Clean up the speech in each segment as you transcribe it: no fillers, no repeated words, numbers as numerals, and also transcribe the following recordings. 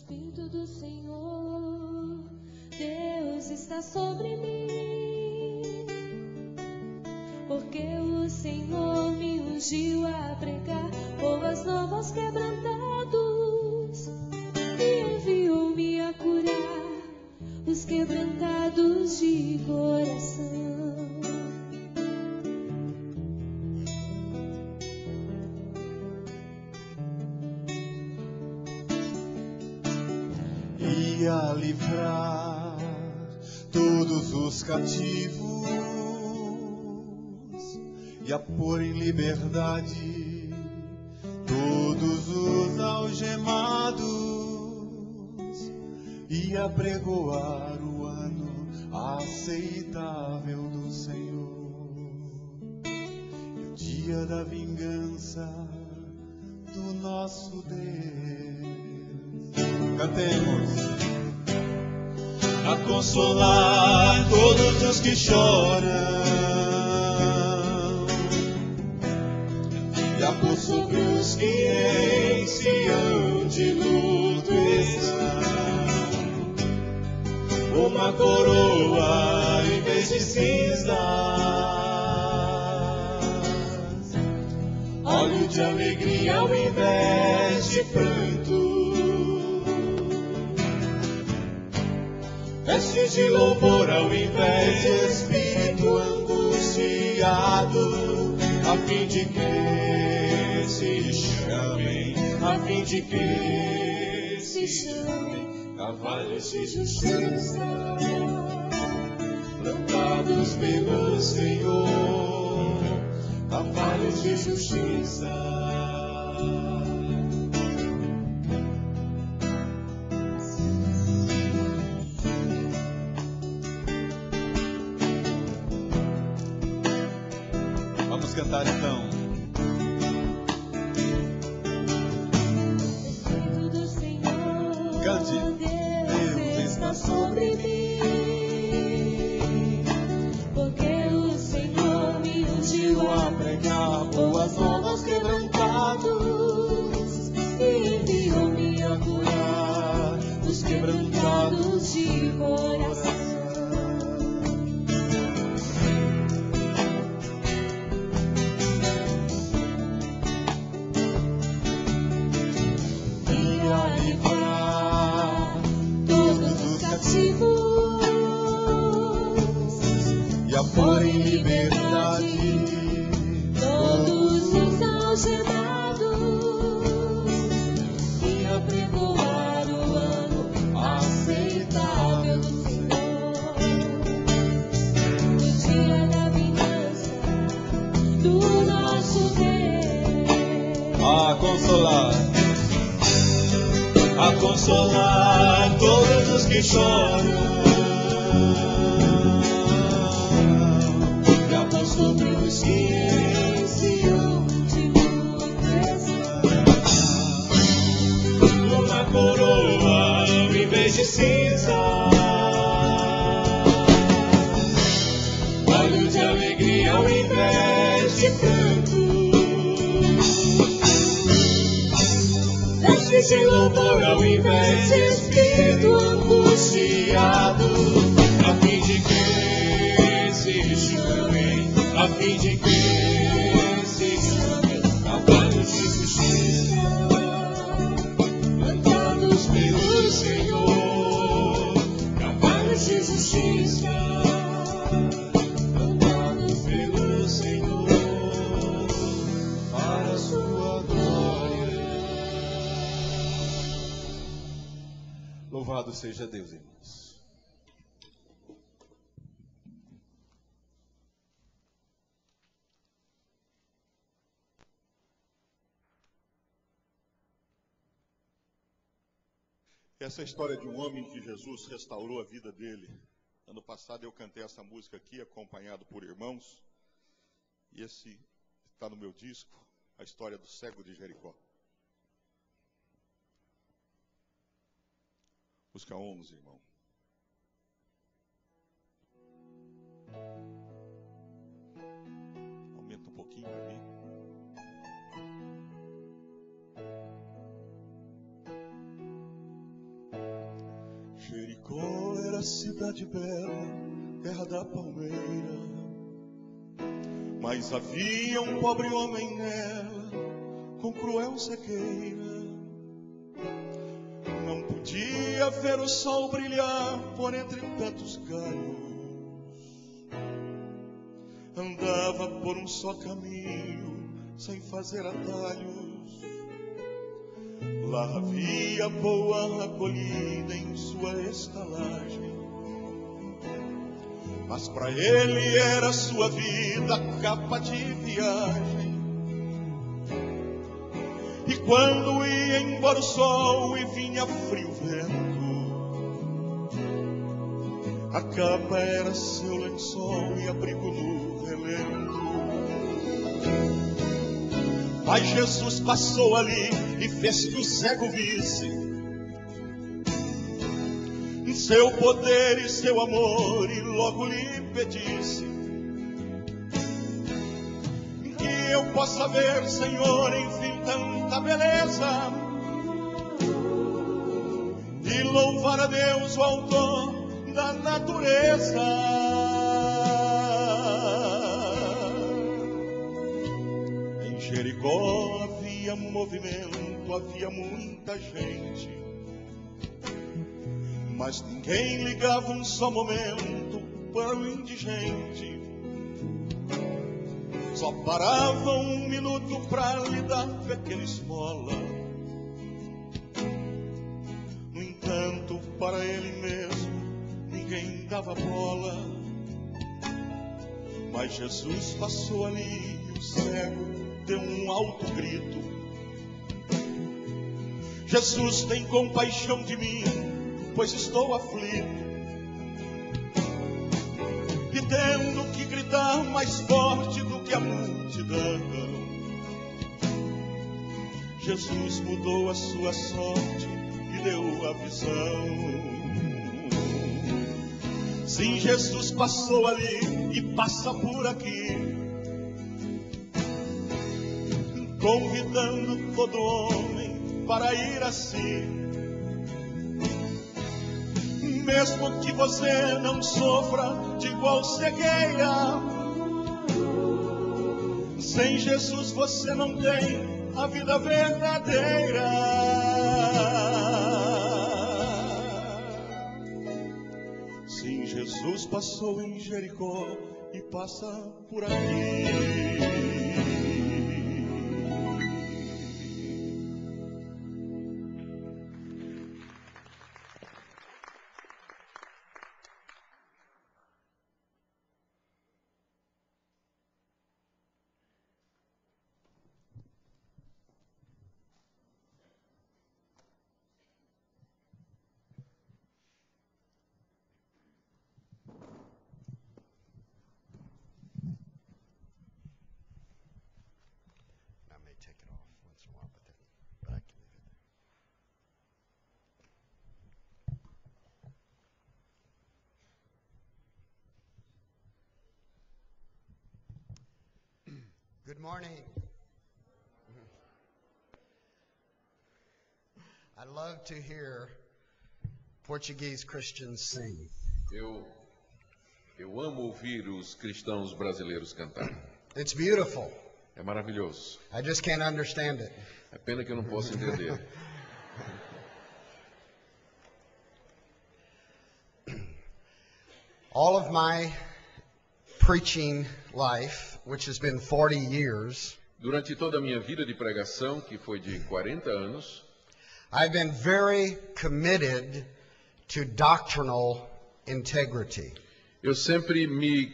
Espírito do Senhor, Deus está sobre mim, porque o Senhor me ungiu a pregar boas novas quebrantados, e enviou-me a curar os quebrantados de coração. E a livrar todos os cativos e a pôr em liberdade todos os algemados e a pregoar o ano aceitável do Senhor e o dia da vingança do nosso Deus. Cantemos. A consolar todos os que choram e a pôr sobre os que em Sião de luto estão uma coroa em vez de cinzas, óleo de alegria ao invés de pranto, vestes de louvor ao invés de espírito angustiado, a fim de que se chamem, a fim de que se chamem cavalos de justiça, plantados pelo Senhor, cavalos de justiça. Vamos cantar então. Espírito do Senhor, Cante. Deus está sobre mim, porque o Senhor me ungiu a pregar boas novas quebrantados, e enviou-me a curar os quebrantados de coração. E a pôr em liberdade todos os algemados, e a pregoar o ano aceitável do Senhor, no dia da vingança do nosso Deus. A consolar todos os que choram e a pôr sobre os que em Sião de luto estão uma coroa em vez de cinza, óleo de alegria ao invés de pranto, vestes de louvor ao invés de espírito angustiado, a fim de que se chamem, a fim de que se chamem cavalos de justiça, plantados pelo Senhor, cavalos de justiça, plantados pelo Senhor, para a sua glória. Louvado seja Deus, irmãos. Essa é a história de um homem que Jesus restaurou a vida dele. Ano passado eu cantei essa música aqui, acompanhado por irmãos. E esse está no meu disco, a história do cego de Jericó. Música 11, irmão. Aumenta um pouquinho para mim. cidade bela, terra da palmeira. Mas havia um pobre homem nela, com cruel cegueira. Não podia ver o sol brilhar por entre tantos galhos. Andava por um só caminho, sem fazer atalhos. Lá havia boa acolhida em sua estalagem. Mas para ele era sua vida capa de viagem. E quando ia embora o sol e vinha frio vento, a capa era seu lençol e abrigo no relento. Mas Jesus passou ali e fez que o cego visse seu poder e seu amor, e logo lhe pedisse que eu possa ver, Senhor, enfim, tanta beleza, e louvar a Deus, o autor da natureza. Em Jericó havia movimento, havia muita gente, mas ninguém ligava um só momento para o indigente. Só parava um minuto para lhe dar pequena esmola. No entanto, para ele mesmo, ninguém dava bola. Mas Jesus passou ali e o cego deu um alto grito: Jesus, tem compaixão de mim, pois estou aflito. E tendo que gritar mais forte do que a multidão, Jesus mudou a sua sorte e deu a visão. Sim, Jesus passou ali e passa por aqui, convidando todo homem para ir a si. Mesmo que você não sofra de igual cegueira, sem Jesus você não tem a vida verdadeira. Sim, Jesus passou em Jericó e passa por aqui. Good morning. I love to hear Portuguese Christians sing. Eu amo ouvir os cristãos brasileiros cantarem. It's beautiful. É maravilhoso. I just can't understand it. É pena que eu não posso entender. All of my preaching life, which has been 40 years, Durante toda a minha vida de pregação, que foi de 40 anos, I've been very committed to doctrinal integrity. eu sempre me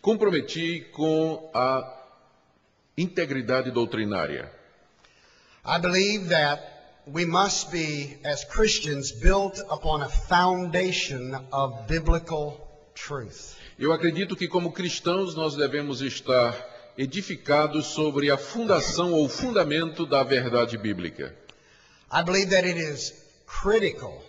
comprometi com a integridade doutrinária. I believe that we must be, as Christians, built upon a foundation of biblical truth. Eu acredito que, como cristãos, nós devemos estar edificados sobre a fundação ou fundamento da verdade bíblica. I believe that it is critical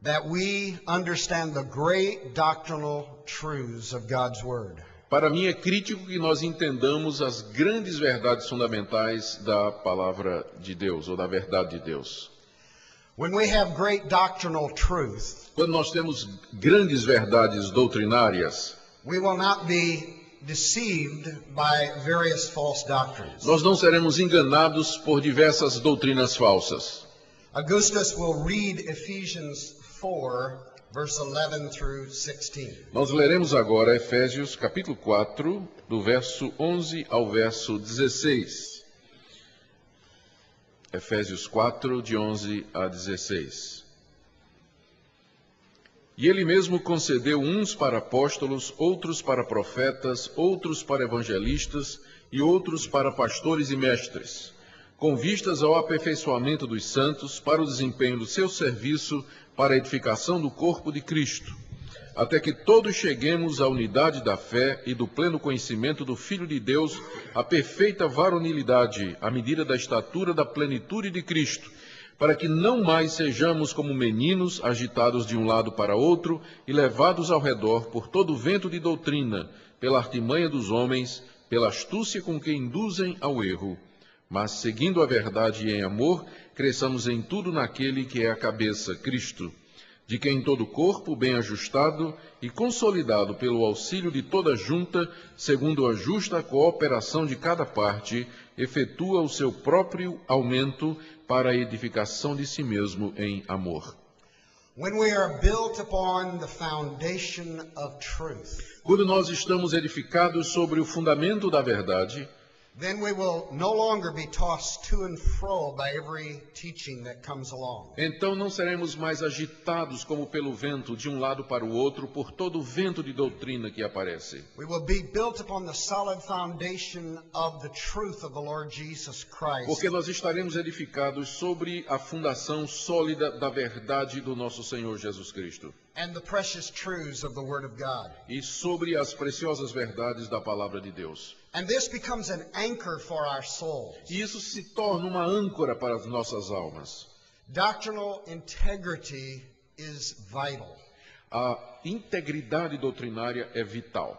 that we understand the great doctrinal truths of God's Word. Para mim é crítico que nós entendamos as grandes verdades fundamentais da palavra de Deus, ou da verdade de Deus. When we have great doctrinal truth, Quando nós temos grandes verdades doutrinárias, we will not be deceived by various false doctrines. nós não seremos enganados por diversas doutrinas falsas. Augustus will read Ephesians 4, verse 11 through 16. Nós leremos agora Efésios capítulo 4, do verso 11 ao verso 16. Efésios 4, de 11 a 16. E ele mesmo concedeu uns para apóstolos, outros para profetas, outros para evangelistas e outros para pastores e mestres, com vistas ao aperfeiçoamento dos santos, para o desempenho do seu serviço, para a edificação do corpo de Cristo, até que todos cheguemos à unidade da fé e do pleno conhecimento do Filho de Deus, à perfeita varonilidade, à medida da estatura da plenitude de Cristo, para que não mais sejamos como meninos, agitados de um lado para outro e levados ao redor por todo o vento de doutrina, pela artimanha dos homens, pela astúcia com que induzem ao erro. Mas, seguindo a verdade em amor, cresçamos em tudo naquele que é a cabeça, Cristo, de quem todo o corpo, bem ajustado e consolidado pelo auxílio de toda junta, segundo a justa cooperação de cada parte, efetua o seu próprio aumento para a edificação de si mesmo em amor. When we are built upon the foundation of truth, Quando nós estamos edificados sobre o fundamento da verdade, then we will no longer be tossed to and fro by every teaching that comes along. então não seremos mais agitados como pelo vento de um lado para o outro por todo o vento de doutrina que aparece. We will be built upon the solid foundation of the truth of the Lord Jesus Christ. Porque nós estaremos edificados sobre a fundação sólida da verdade do nosso Senhor Jesus Cristo And the precious truths of the Word of God. e sobre as preciosas verdades da palavra de Deus. And this becomes an anchor for our souls. E isso se torna uma âncora para as nossas almas. Doctrinal integrity is vital. A integridade doutrinária é vital.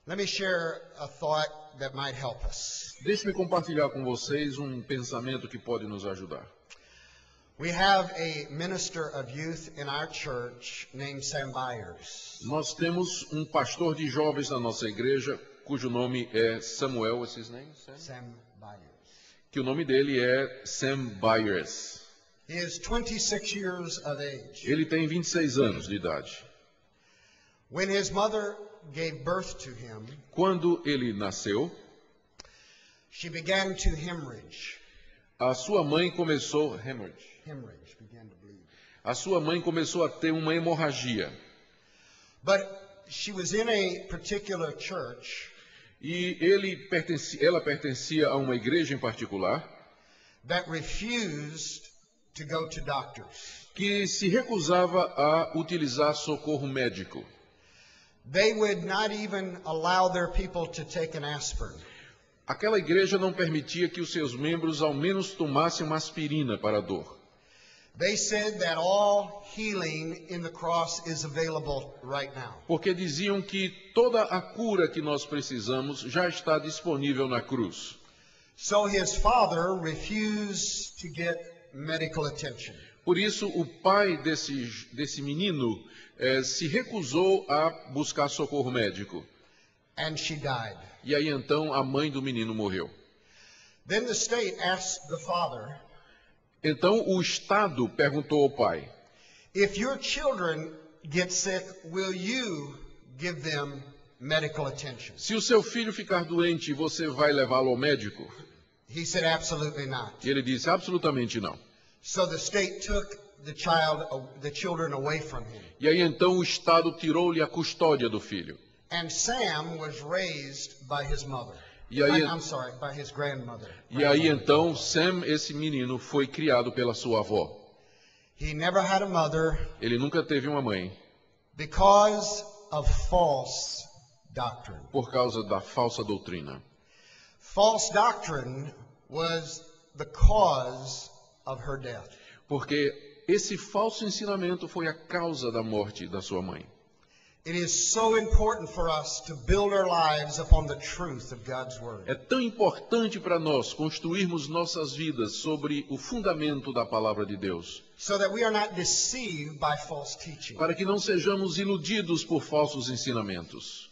Let me share a thought that might help us. Deixe-me compartilhar com vocês um pensamento que pode nos ajudar. We have a minister of youth in our church named Sam Byers. Nós temos um pastor de jovens na nossa igreja, cujo nome é Samuel, what's his name? Sam Byers. Que o nome dele é Sam Byers. He is 26 years of age. Ele tem 26 anos de idade. When his mother gave birth to him, Quando ele nasceu, she began to hemorrhage. a sua mãe começou Hemorrhage, began to bleed. a sua mãe começou a ter uma hemorragia. But she was in a particular church E ela pertencia a uma igreja em particular that refused to go to doctors. que se recusava a utilizar socorro médico. They would not even allow their people to take an aspirin. Aquela igreja não permitia que os seus membros ao menos tomassem uma aspirina para a dor. They said that all healing in the cross is available right now. Porque diziam que toda a cura que nós precisamos já está disponível na cruz. So his father refused to get medical attention. Por isso, o pai desse menino se recusou a buscar socorro médico. And she died. E aí então a mãe do menino morreu. Then the state asked the father, Então o Estado perguntou ao pai: if your children get sick, will you give them medical attention? se o seu filho ficar doente, você vai levá-lo ao médico? He said, absolutely not. E ele disse: absolutamente não. So the state took the children away from him. E aí então o Estado tirou-lhe a custódia do filho. And Sam was raised by his mother. E aí, I'm sorry, by his grandmother. então Sam, esse menino, foi criado pela sua avó. He never had a mother Ele nunca teve uma mãe because of false doctrine. por causa da falsa doutrina. False doctrine was the cause of her death. Porque esse falso ensinamento foi a causa da morte da sua mãe. It is so important for us to build our lives upon the truth of God's Word. É tão importante para nós construirmos nossas vidas sobre o fundamento da palavra de Deus, So that we are not deceived by false teaching. para que não sejamos iludidos por falsos ensinamentos.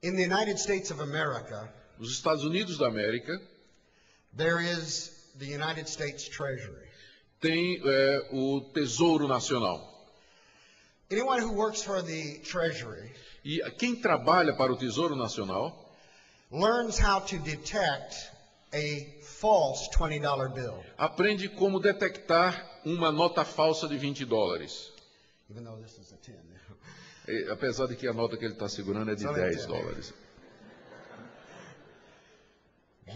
In the United States of America, Nos Estados Unidos da América, there is the United States Treasury. tem o Tesouro Nacional. Anyone who works for the Treasury E quem trabalha para o Tesouro Nacional learns how to detect a false $20 bill, aprende como detectar uma nota falsa de $20. even though this is a 10. Apesar de que a nota que ele está segurando é de Só $10.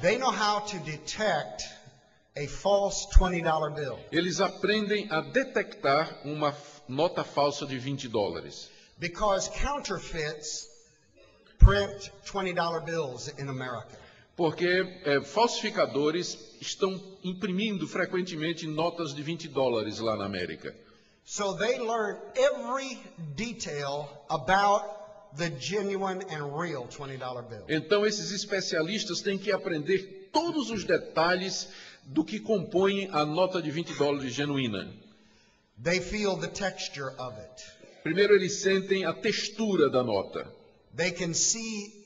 They know how to detect a false $20 bill Eles aprendem a detectar uma nota falsa de $20. because counterfeits print $20 bills in America. Porque falsificadores estão imprimindo frequentemente notas de $20 lá na América. So they learn every detail about the genuine and real $20 bill. Então esses especialistas têm que aprender todos os detalhes do que compõe a nota de $20 genuína. They feel the texture of it. Primeiro eles sentem a textura da nota. They can see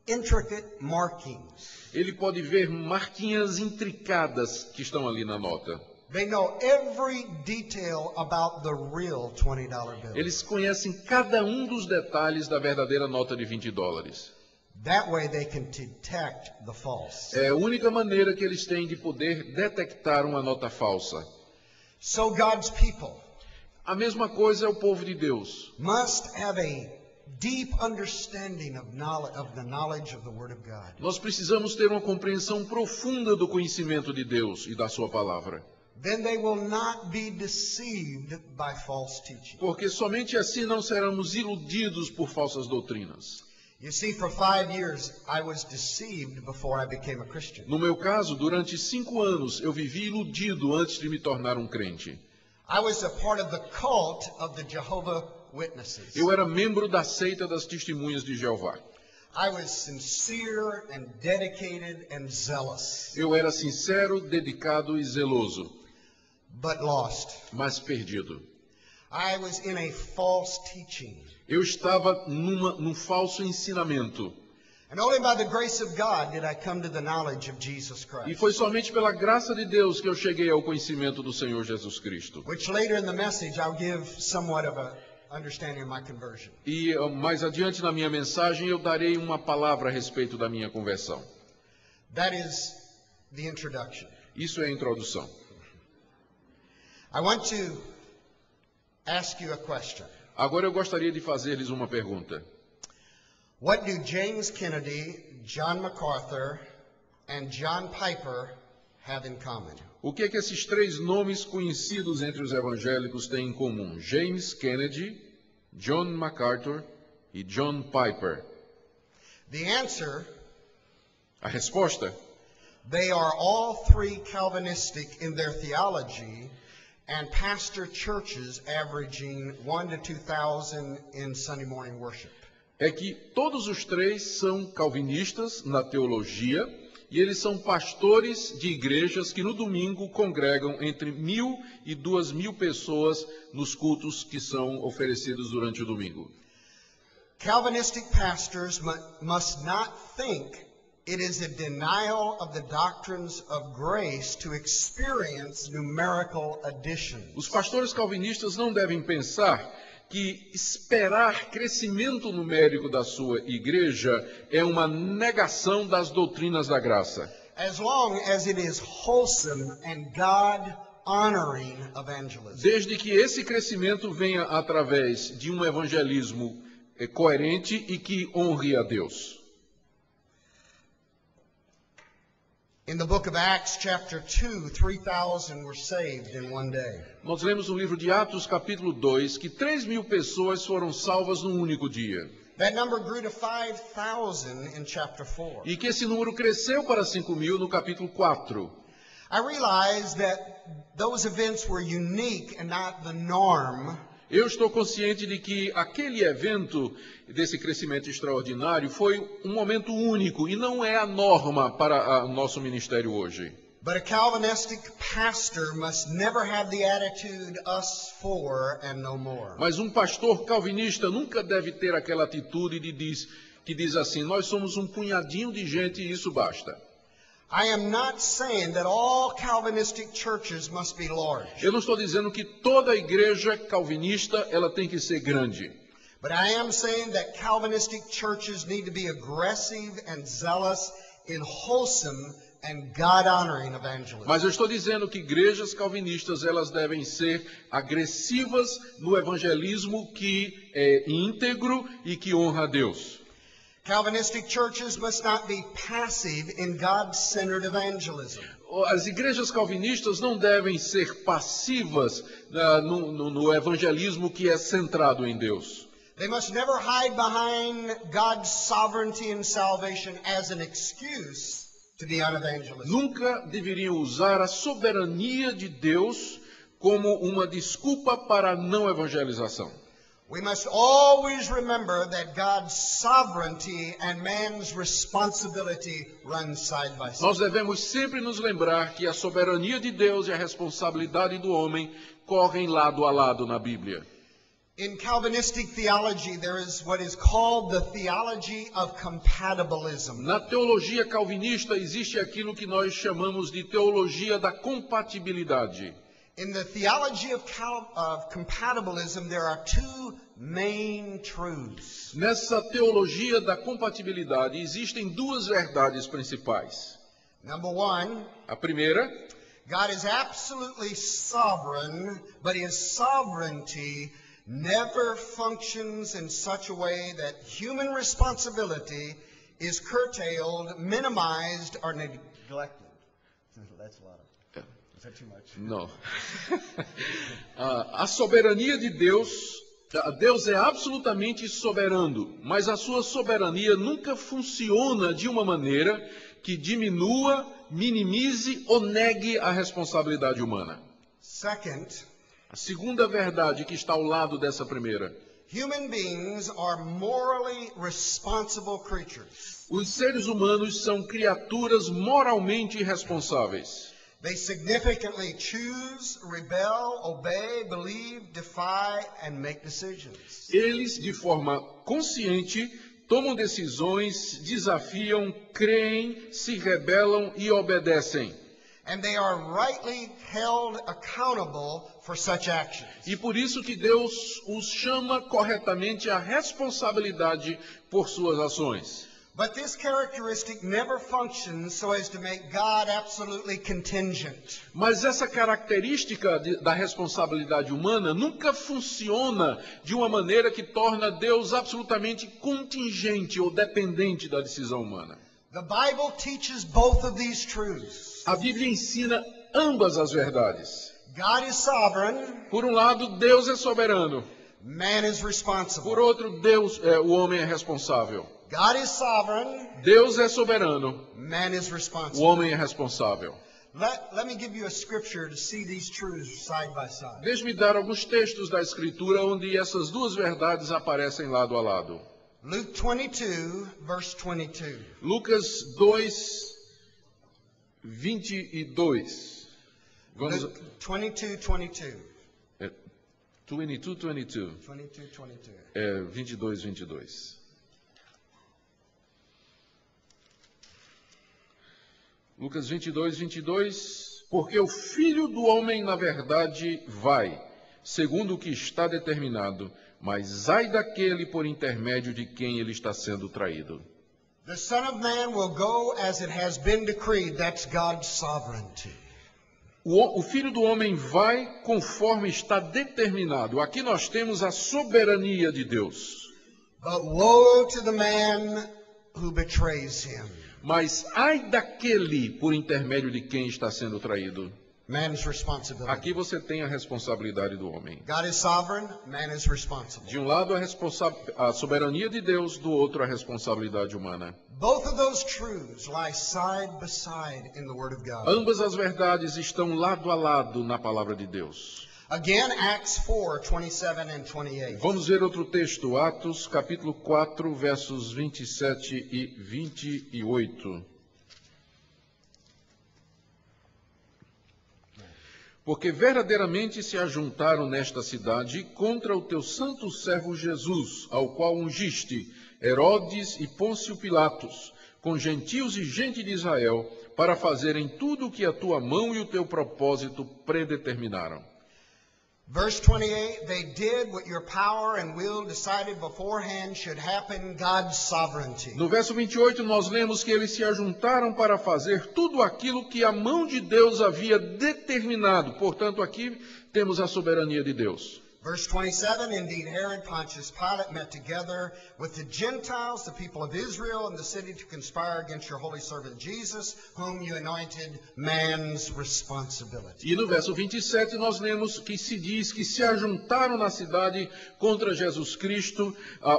intricate markings. Ele pode ver marquinhas intricadas que estão ali na nota. They know every detail about the real $20 bill. Eles conhecem cada um dos detalhes da verdadeira nota de $20. That way they can detect the false. É a única maneira que eles têm de poder detectar uma nota falsa. So God's people A mesma coisa é o povo de Deus. must have a deep understanding of the knowledge of the Word of God. Nós precisamos ter uma compreensão profunda do conhecimento de Deus e da sua palavra. Then they will not be deceived by false teaching. Porque somente assim não seremos iludidos por falsas doutrinas. You see, for 5 years I was deceived before I became a Christian. No meu caso, durante 5 anos, eu vivi iludido antes de me tornar um crente. I was a part of the cult of the Jehovah Witnesses. Eu era membro da seita das testemunhas de Jeová. I was sincere and dedicated and zealous, Eu era sincero, dedicado e zeloso, but lost. mas perdido. I was in a false teaching. Eu estava num falso ensinamento. And only by the grace of God did I come to the knowledge of Jesus E Christ. foi somente pela graça de Deus que eu cheguei ao conhecimento do Senhor Jesus Cristo. Which later in the message I'll give somewhat of a understanding of my conversion. E mais adiante na minha mensagem eu darei uma palavra a respeito da minha conversão. That is the introduction. Isso é a introdução. I want to ask you a question. Agora eu gostaria de fazer-lhes uma pergunta. What do James Kennedy, John MacArthur, and John Piper have in common? O que é que esses 3 nomes conhecidos entre os evangélicos têm em comum? James Kennedy, John MacArthur e John Piper. The answer, A resposta? they are all 3 Calvinistic in their theology and pastor churches averaging 1 to 2,000 in Sunday morning worship. É que todos os 3 são calvinistas na teologia e eles são pastores de igrejas que no domingo congregam entre 1.000 e 2.000 pessoas nos cultos que são oferecidos durante o domingo. Calvinistic pastors must not think it is a denial of the doctrines of grace to experience numerical additions. Os pastores calvinistas não devem pensar que esperar crescimento numérico da sua igreja é uma negação das doutrinas da graça. As long as it is wholesome and God-honoring evangelism. Desde que esse crescimento venha através de um evangelismo coerente e que honre a Deus. In the book of Acts, chapter 2, 3,000 were saved in one day. Nós lemos no livro de Atos, capítulo 2, que 3.000 pessoas foram salvas num único dia. That number grew to 5,000 in chapter 4. E que esse número cresceu para 5.000 no capítulo 4. I realized that those events were unique and not the norm Eu estou consciente de que aquele evento desse crescimento extraordinário foi um momento único e não é a norma para o nosso ministério hoje. But a Calvinistic pastor must never have the attitude us for and no more. Mas um pastor calvinista nunca deve ter aquela atitude que diz assim, nós somos um punhadinho de gente e isso basta. I am not saying that all Calvinistic churches must be large. Eu não estou dizendo que toda a igreja calvinista ela tem que ser grande. But I am saying that Calvinistic churches need to be aggressive and zealous in wholesome and God-honoring evangelism. Mas eu estou dizendo que igrejas calvinistas elas devem ser agressivas no evangelismo que é íntegro e que honra a Deus. Calvinistic churches must not be passive in God-centered evangelism. As igrejas calvinistas não devem ser passivas no evangelismo que é centrado em Deus. They must never hide behind God's sovereignty and salvation as an excuse to be unevangelistic. Nunca deveriam usar a soberania de Deus como uma desculpa para a não evangelização. We must always remember that God's sovereignty and man's responsibility run side by side. Nós devemos sempre nos lembrar que a soberania de Deus e a responsabilidade do homem correm lado a lado na Bíblia. In Calvinistic theology, there is what is called the theology of compatibilism. Na teologia calvinista existe aquilo que nós chamamos de teologia da compatibilidade. In the theology of compatibilism, there are two main truths. Nessa teologia da compatibilidade existem duas verdades principais. Number one, A primeira, God is absolutely sovereign, but His sovereignty never functions in such a way that human responsibility is curtailed, minimized, or neglected. That's a lot of... Is that too much? não. A soberania de Deus, Deus é absolutamente soberano, mas a sua soberania nunca funciona de uma maneira que diminua, minimize ou negue a responsabilidade humana. Second, A segunda verdade que está ao lado dessa primeira. human beings are morally responsible creatures. Os seres humanos são criaturas moralmente responsáveis. They significantly choose, rebel, obey, believe, defy, and make decisions. Eles, de forma consciente, tomam decisões, desafiam, creem, se rebelam e obedecem. And they are rightly held accountable for such actions. E por isso que Deus os chama corretamente à responsabilidade por suas ações. But this characteristic never functions so as to make God absolutely contingent. Mas essa característica da responsabilidade humana nunca funciona de uma maneira que torna Deus absolutamente contingente ou dependente da decisão humana. The Bible teaches both of these truths. A Bíblia ensina ambas as verdades. God is sovereign, Por um lado, Deus é soberano. man is Por responsible. outro, o homem é responsável. God is sovereign, Deus é soberano. man is O responsible. homem é responsável. Let me give you a scripture to see these truths side by side. Deixe-me dar alguns textos da Escritura onde essas duas verdades aparecem lado a lado. Luke 22, verse 22. Lucas 2, 22. Vamos. Luke 22, 22. 22, 22. 22, 22. 22, 22. Lucas 22, 22. Porque o Filho do Homem, na verdade, vai, segundo o que está determinado, mas ai daquele por intermédio de quem ele está sendo traído. The Son of Man will go as it has been decreed. That's God's sovereignty. O Filho do Homem vai conforme está determinado. Aqui nós temos a soberania de Deus. But woe to the man who betrays him. Mas ai daquele por intermédio de quem está sendo traído. Man's responsibility. Aqui você tem a responsabilidade do homem. God is sovereign, man is responsible. De um lado a soberania de Deus, do outro a responsabilidade humana. Both of those truths lie side by side in the Word of God. Ambas as verdades estão lado a lado na palavra de Deus. Again, Acts 4:27 and 28. Vamos ver outro texto, Atos, capítulo 4, versos 27 e 28. Porque verdadeiramente se ajuntaram nesta cidade contra o teu santo servo Jesus, ao qual ungiste Herodes e Pôncio Pilatos, com gentios e gente de Israel, para fazerem tudo o que a tua mão e o teu propósito predeterminaram. Verse 28, they did what your power and will decided beforehand should happen, God's sovereignty. No verso 28, nós lemos que eles se ajuntaram para fazer tudo aquilo que a mão de Deus havia determinado. Portanto, aqui temos a soberania de Deus. Verse 27, indeed Herod, Pontius Pilate met together with the Gentiles, the people of Israel, in the city to conspire against your holy servant Jesus, whom you anointed, man's responsibility. E no verso 27 nós lemos que se diz que se ajuntaram na cidade contra Jesus Cristo,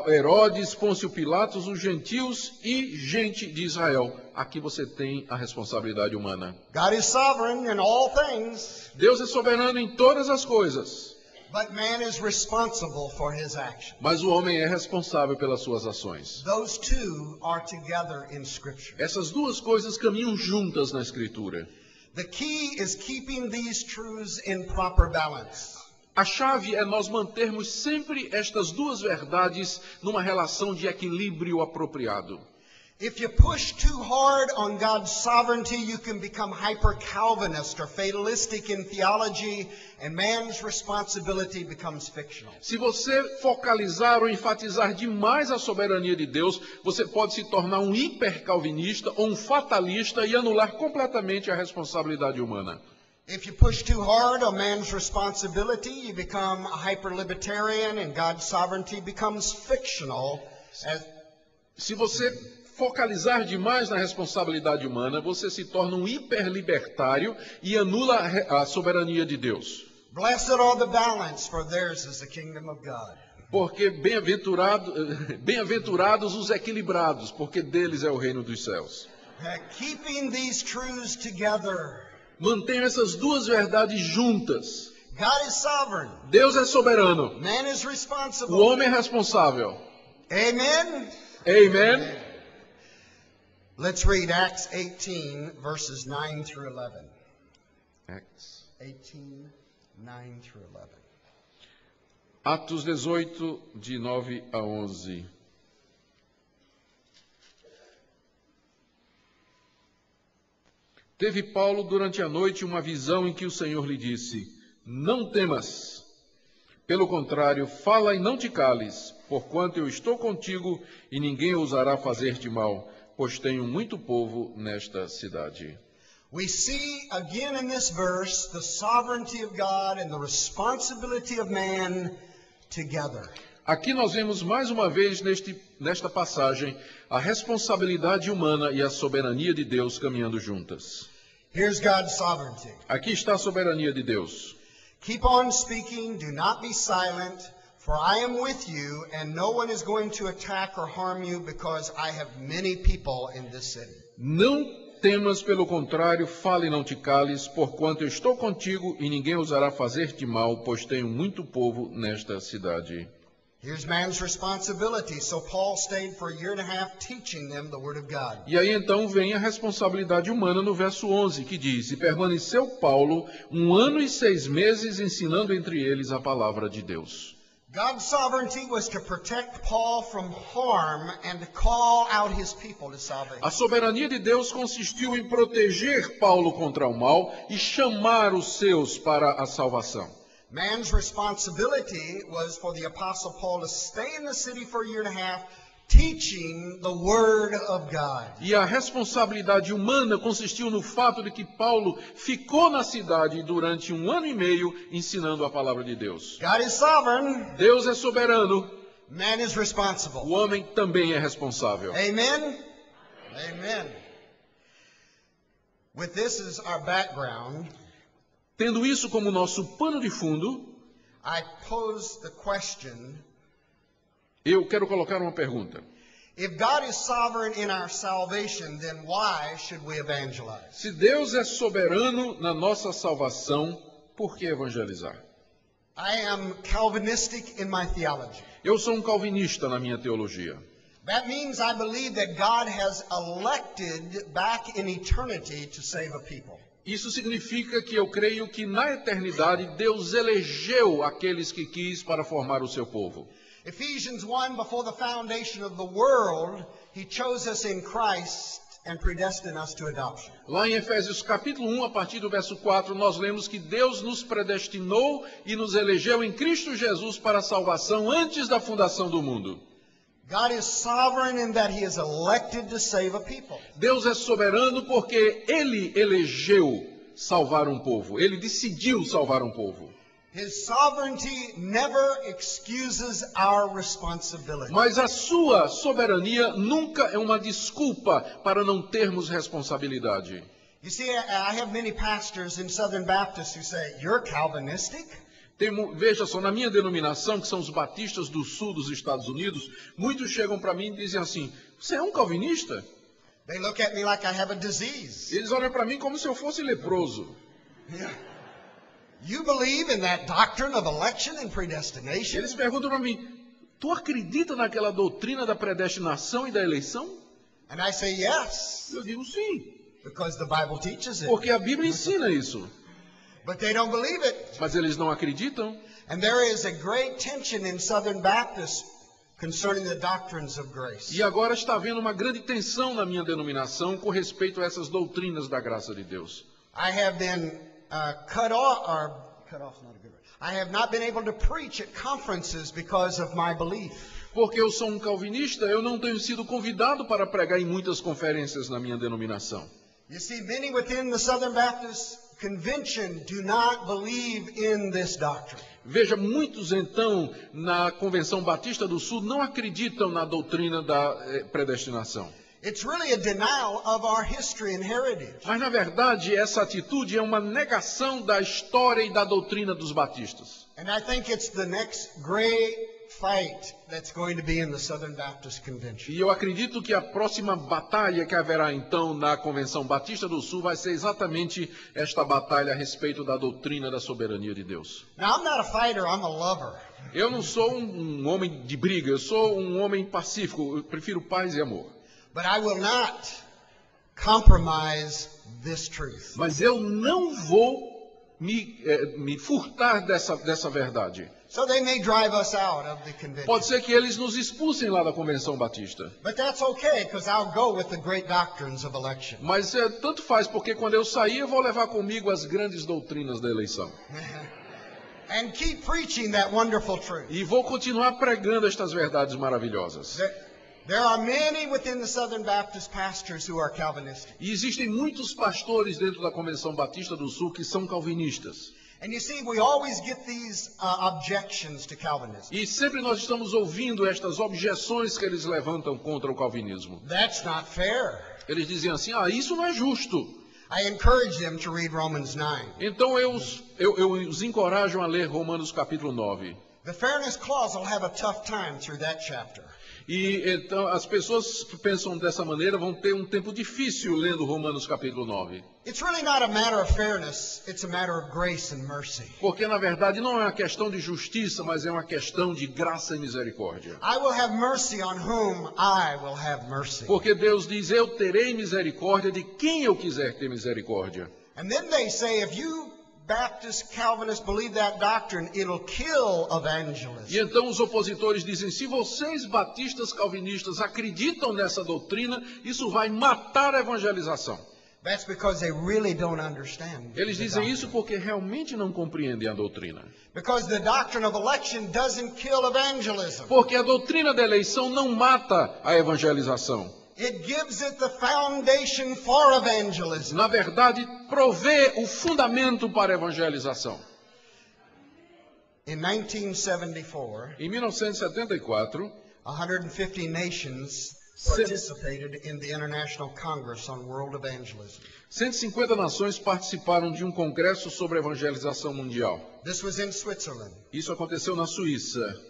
Herodes, Pôncio Pilatos, os gentios e gente de Israel. Aqui você tem a responsabilidade humana. God is sovereign in all things, Deus é soberano em todas as coisas. but man is responsible for his action. Mas o homem é responsável pelas suas ações. Those two are together in Scripture. Essas duas coisas caminham juntas na Escritura. The key is keeping these truths in proper balance. A chave é nós mantermos sempre estas duas verdades numa relação de equilíbrio apropriado. If you push too hard on God's sovereignty, you can become hyper-Calvinist or fatalistic in theology, and man's responsibility becomes fictional. Se você focalizar ou enfatizar demais a soberania de Deus, você pode se tornar um hipercalvinista ou um fatalista e anular completamente a responsabilidade humana. If you push too hard on man's responsibility, you become a hyper-libertarian, and God's sovereignty becomes fictional. Se você focalizar demais na responsabilidade humana, você se torna um hiperlibertário e anula a soberania de Deus. Blessed are the balanced, for theirs is the kingdom of God. Porque bem-aventurados os equilibrados, porque deles é o reino dos céus. Keeping these truths together. Mantenha essas duas verdades juntas. God is sovereign. Deus é soberano. Man is O responsible. homem é responsável. Amen? Amen? Let's read Acts 18, verses 9 through 11. Acts. 18, 9 through 11. Atos 18, de 9 a 11. Teve Paulo durante a noite uma visão em que o Senhor lhe disse: Não temas. Pelo contrário, fala e não te cales, porquanto eu estou contigo e ninguém ousará fazer-te mal, pois tenho muito povo nesta cidade. We see again in this verse the sovereignty of God and the responsibility of man together. Aqui nós vemos mais uma vez nesta passagem a responsabilidade humana e a soberania de Deus caminhando juntas. Here's God's sovereignty. Aqui está a soberania de Deus. Keep on speaking, do not be silent, for I am with you, and no one is going to attack or harm you, because I have many people in this city. Não temas, pelo contrário, fale e não te cales, porquanto eu estou contigo e ninguém ousará fazer-te mal, pois tenho muito povo nesta cidade. Here's man's responsibility. So Paul stayed for a year and a half teaching them the Word of God. E aí então vem a responsabilidade humana no verso 11, que diz: E permaneceu Paulo 1 ano e 6 meses ensinando entre eles a palavra de Deus. God's sovereignty was to protect Paul from harm and to call out his people to salvation. A soberania de Deus consistiu em proteger Paulo contra o mal e chamar os seus para a salvação. Man's responsibility was for the Apostle Paul to stay in the city for a year and a half, teaching the Word of God. E a responsabilidade humana consistiu no fato de que Paulo ficou na cidade durante 1 ano e meio ensinando a palavra de Deus. God is sovereign. Deus é soberano, Man is responsible. o homem também é responsável. Amen? Amen. With this as our background, Tendo isso como nosso pano de fundo, I pose the question, eu quero colocar uma pergunta. if God is sovereign in our salvation, then why should we evangelize? Se Deus é soberano na nossa salvação, por que evangelizar? I am Calvinistic in my theology. Eu sou um calvinista na minha teologia. That means I believe that God has elected back in eternity to save a people. Isso significa que eu creio que na eternidade Deus elegeu aqueles que quis para formar o seu povo. Ephesians 1, before the foundation of the world, He chose us in Christ and predestined us to adoption. Lá em Efésios capítulo 1, a partir do verso 4, nós lemos que Deus nos predestinou e nos elegeu em Cristo Jesus para a salvação antes da fundação do mundo. God is sovereign in that He has elected to save a people. Deus é soberano porque Ele elegeu salvar um povo. Ele decidiu salvar um povo. His sovereignty never excuses our responsibility. Mas a sua soberania nunca é uma desculpa para não termos responsabilidade. You see, I have many pastors in Southern Baptists who say, "You're Calvinistic?" Veja só, na minha denominação, que são os batistas do sul dos Estados Unidos, muitos chegam para mim e dizem assim, você é um calvinista? They look at me like I have a disease. Eles olham para mim como se eu fosse leproso. Yeah. You believe in that doctrine of election and predestination? Eles perguntam para mim, tu acredita naquela doutrina da predestinação e da eleição? And I say yes, Eu digo sim, because the Bible teaches it. porque a Bíblia ensina isso. But they don't believe it. Mas eles não acreditam. And there is a great tension in Southern Baptists concerning the doctrines of grace. E agora está havendo uma grande tensão na minha denominação com respeito a essas doutrinas da graça de Deus. I have been cut off not a good word. I have not been able to preach at conferences because of my belief. Porque eu sou um calvinista, eu não tenho sido convidado para pregar em muitas conferências na minha denominação. You see, many within the Southern Baptist Convention do not believe in this doctrine. Veja, muitos então na Convenção Batista do Sul não acreditam na doutrina da predestinação. It's really a denial of our history and heritage. Mas na verdade essa atitude é uma negação da história e da doutrina dos batistas. And I think it's the next great fight that's going to be in the Southern Baptist Convention. E eu acredito que a próxima batalha que haverá então na Convenção Batista do Sul vai ser exatamente esta batalha a respeito da doutrina da soberania de Deus. Now, I'm not a fighter, I'm a lover. Eu não sou um homem de briga, eu sou um homem pacífico, eu prefiro paz e amor. But I will not compromise this truth. Mas eu não vou me furtar dessa verdade. So they may drive us out of the convention. Pode ser que eles nos expulsem lá da Convenção Batista. But that's okay, because I'll go with the great doctrines of election. Mas tanto faz, porque quando eu sair eu vou levar comigo as grandes doutrinas da eleição. And keep preaching that wonderful truth. E vou continuar pregando estas verdades maravilhosas. There are many within the Southern Baptist pastors who are Calvinistic. E existem muitos pastores dentro da Convenção Batista do Sul que são calvinistas. And you see, we always get these objections to Calvinism. E sempre nós estamos ouvindo estas objeções que eles levantam contra o calvinismo. That's not fair. Eles dizem assim, isso não é justo. I encourage them to read Romans 9. Então eu os encorajo a ler Romanos capítulo 9. The fairness clause will have a tough time through that chapter. E então as pessoas que pensam dessa maneira vão ter um tempo difícil lendo Romanos capítulo 9. It's really not a matter of fairness, it's a matter of grace and mercy. Porque na verdade não é uma questão de justiça, mas é uma questão de graça e misericórdia. I will have mercy on whom I will have mercy. Porque Deus diz, eu terei misericórdia de quem eu quiser ter misericórdia. And then they say, if you Baptist Calvinists believe that doctrine, it'll kill evangelism. E então os opositores dizem, se vocês batistas calvinistas acreditam nessa doutrina, isso vai matar a evangelização. That's because they really don't understand. Eles dizem isso porque realmente não compreendem a doutrina. Because the doctrine of election doesn't kill evangelism. Porque a doutrina da eleição não mata a evangelização. It gives it the foundation for evangelism. Na verdade, provê o fundamento para a evangelização. In 1974, em 1974, 150 nations participated in the International Congress on World Evangelism. 150 nações participaram de um congresso sobre evangelização mundial. This was in Switzerland. Isso aconteceu na Suíça.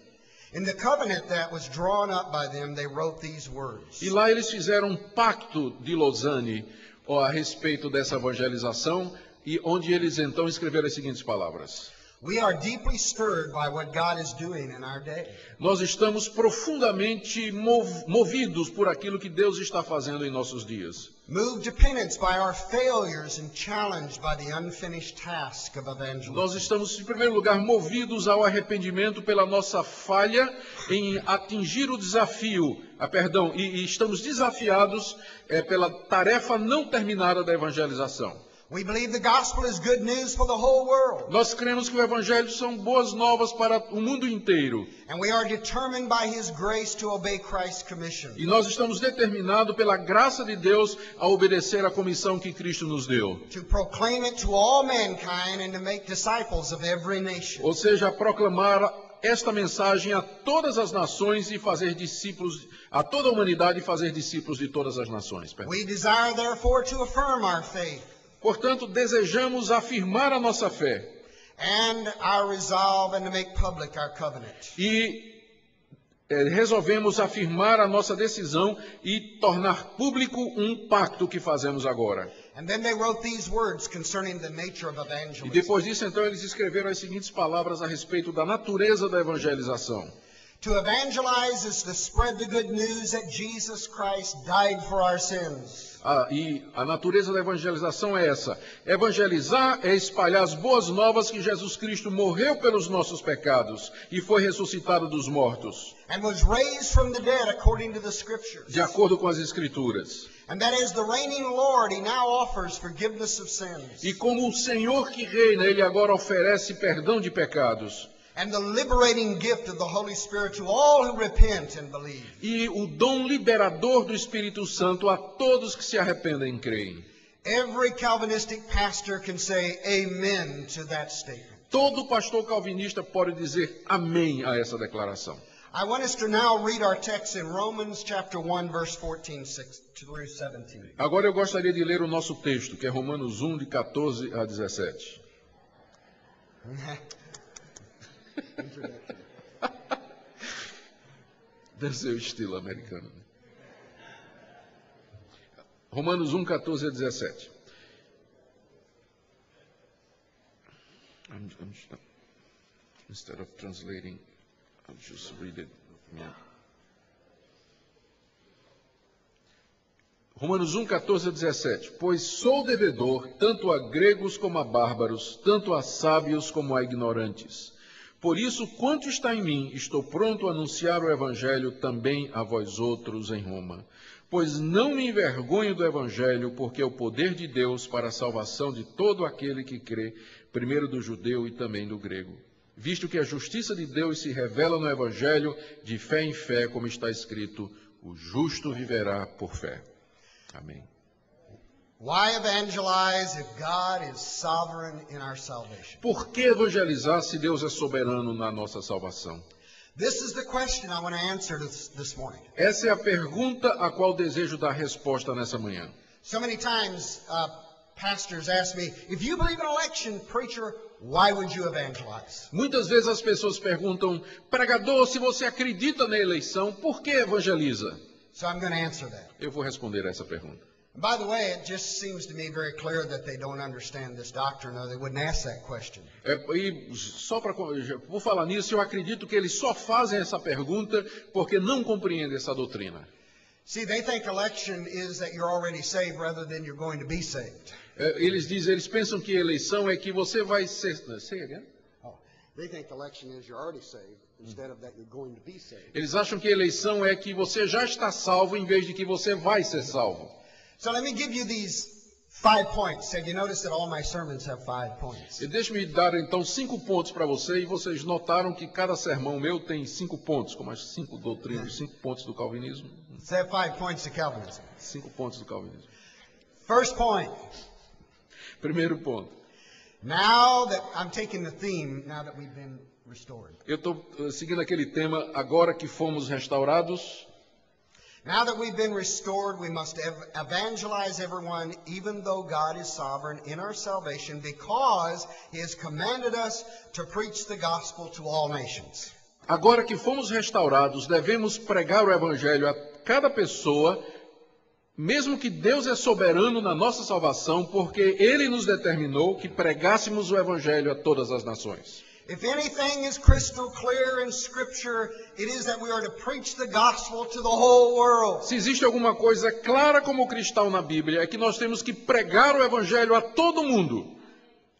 In the covenant that was drawn up by them, they wrote these words. E lá eles fizeram um pacto de Lausanne a respeito dessa evangelização, e onde eles então escreveram as seguintes palavras. We are deeply stirred by what God is doing in our day. Nós estamos profundamente movidos por aquilo que Deus está fazendo em nossos dias. Moved to penance by our failures and challenged by the unfinished task of evangelism. Nós estamos, em primeiro lugar, movidos ao arrependimento pela nossa falha em atingir o desafio, e estamos desafiados pela tarefa não terminada da evangelização. We believe the gospel is good news for the whole world. Nós cremos que o evangelho são boas novas para o mundo inteiro. And we are determined by His grace to obey Christ's commission. E nós estamos determinados pela graça de Deus a obedecer à comissão que Cristo nos deu. To proclaim it to all mankind and to make disciples of every nation. Ou seja, a proclamar esta mensagem a todas as nações e fazer discípulos, a toda a humanidade e fazer discípulos de todas as nações. We desire therefore to affirm our faith. Portanto, desejamos afirmar a nossa fé. And our resolve and to make public our covenant. E resolvemos afirmar a nossa decisão e tornar público um pacto que fazemos agora. And then they wrote these words concerning the nature of evangelism. E depois disso, então, eles escreveram as seguintes palavras a respeito da natureza da evangelização. To evangelize is to spread the good news that Jesus Christ died for our sins. E a natureza da evangelização é essa. Evangelizar é espalhar as boas novas que Jesus Cristo morreu pelos nossos pecados e foi ressuscitado dos mortos. And was raised from the dead according to the scriptures. De acordo com as Escrituras. And that as the reigning Lord, He now offers forgiveness of sins. E como o Senhor que reina, Ele agora oferece perdão de pecados. And the liberating gift of the Holy Spirit to all who repent and believe. E o dom liberador do Espírito Santo a todos que se arrependem e creem. Every Calvinistic pastor can say amen to that statement. Todo pastor calvinista pode dizer amém a essa declaração. I want us to now read our text in Romans chapter 1 verse 14 through 17. Agora eu gostaria de ler o nosso texto, que é Romanos 1 de 14 a 17. Deve ser o estilo americano. Romanos 1, 14 a 17. Instead of translating, I'll just read it. Yeah. Romanos 1, 14 a 17. Pois sou devedor tanto a gregos como a bárbaros, tanto a sábios como a ignorantes. Por isso, quanto está em mim, estou pronto a anunciar o Evangelho também a vós outros em Roma. Pois não me envergonho do Evangelho, porque é o poder de Deus para a salvação de todo aquele que crê, primeiro do judeu e também do grego. Visto que a justiça de Deus se revela no Evangelho, de fé em fé, como está escrito, o justo viverá por fé. Amém. Why evangelize if God is sovereign in our salvation? Por que evangelizar se Deus é soberano na nossa salvação? This is the question I want to answer this morning. Essa é a pergunta a qual desejo dar resposta nessa manhã. So many times pastors ask me, if you believe in election, preacher, why would you evangelize? Muitas vezes as pessoas perguntam, pregador, se você acredita na eleição, por que evangeliza? So I'm going to answer that. Eu vou responder essa pergunta. By the way, it just seems to me very clear that they don't understand this doctrine, or they wouldn't ask that question. E só por falar nisso, eu acredito que eles só fazem essa pergunta porque não compreendem essa doutrina. See, they think election is that you're already saved rather than you're going to be saved. Eles pensam que eleição é que você vai ser... Say again? They think election is you're already saved instead of that you're going to be saved. Eles acham que eleição é que você já está salvo em vez de que você vai ser salvo. So let me give you these 5 points. Have you noticed that all my sermons have 5 points? E deixe-me dar então 5 pontos para você, e vocês notaram que cada sermão meu tem 5 pontos, como as 5 doutrinas, 5 pontos do calvinismo. So I have 5 points to Calvinism. 5 pontos do calvinismo. First point. Primeiro ponto. Now that I'm taking the theme, now that we've been restored. Eu estou seguindo aquele tema, agora que fomos restaurados. Now that we've been restored, we must evangelize everyone, even though God is sovereign in our salvation, because He has commanded us to preach the gospel to all nations. Agora que fomos restaurados, devemos pregar o Evangelho a cada pessoa, mesmo que Deus é soberano na nossa salvação, porque Ele nos determinou que pregássemos o Evangelho a todas as nações. If anything is crystal clear in Scripture, it is that we are to preach the gospel to the whole world. Se existe alguma coisa clara como cristal na Bíblia, é que nós temos que pregar o Evangelho a todo mundo.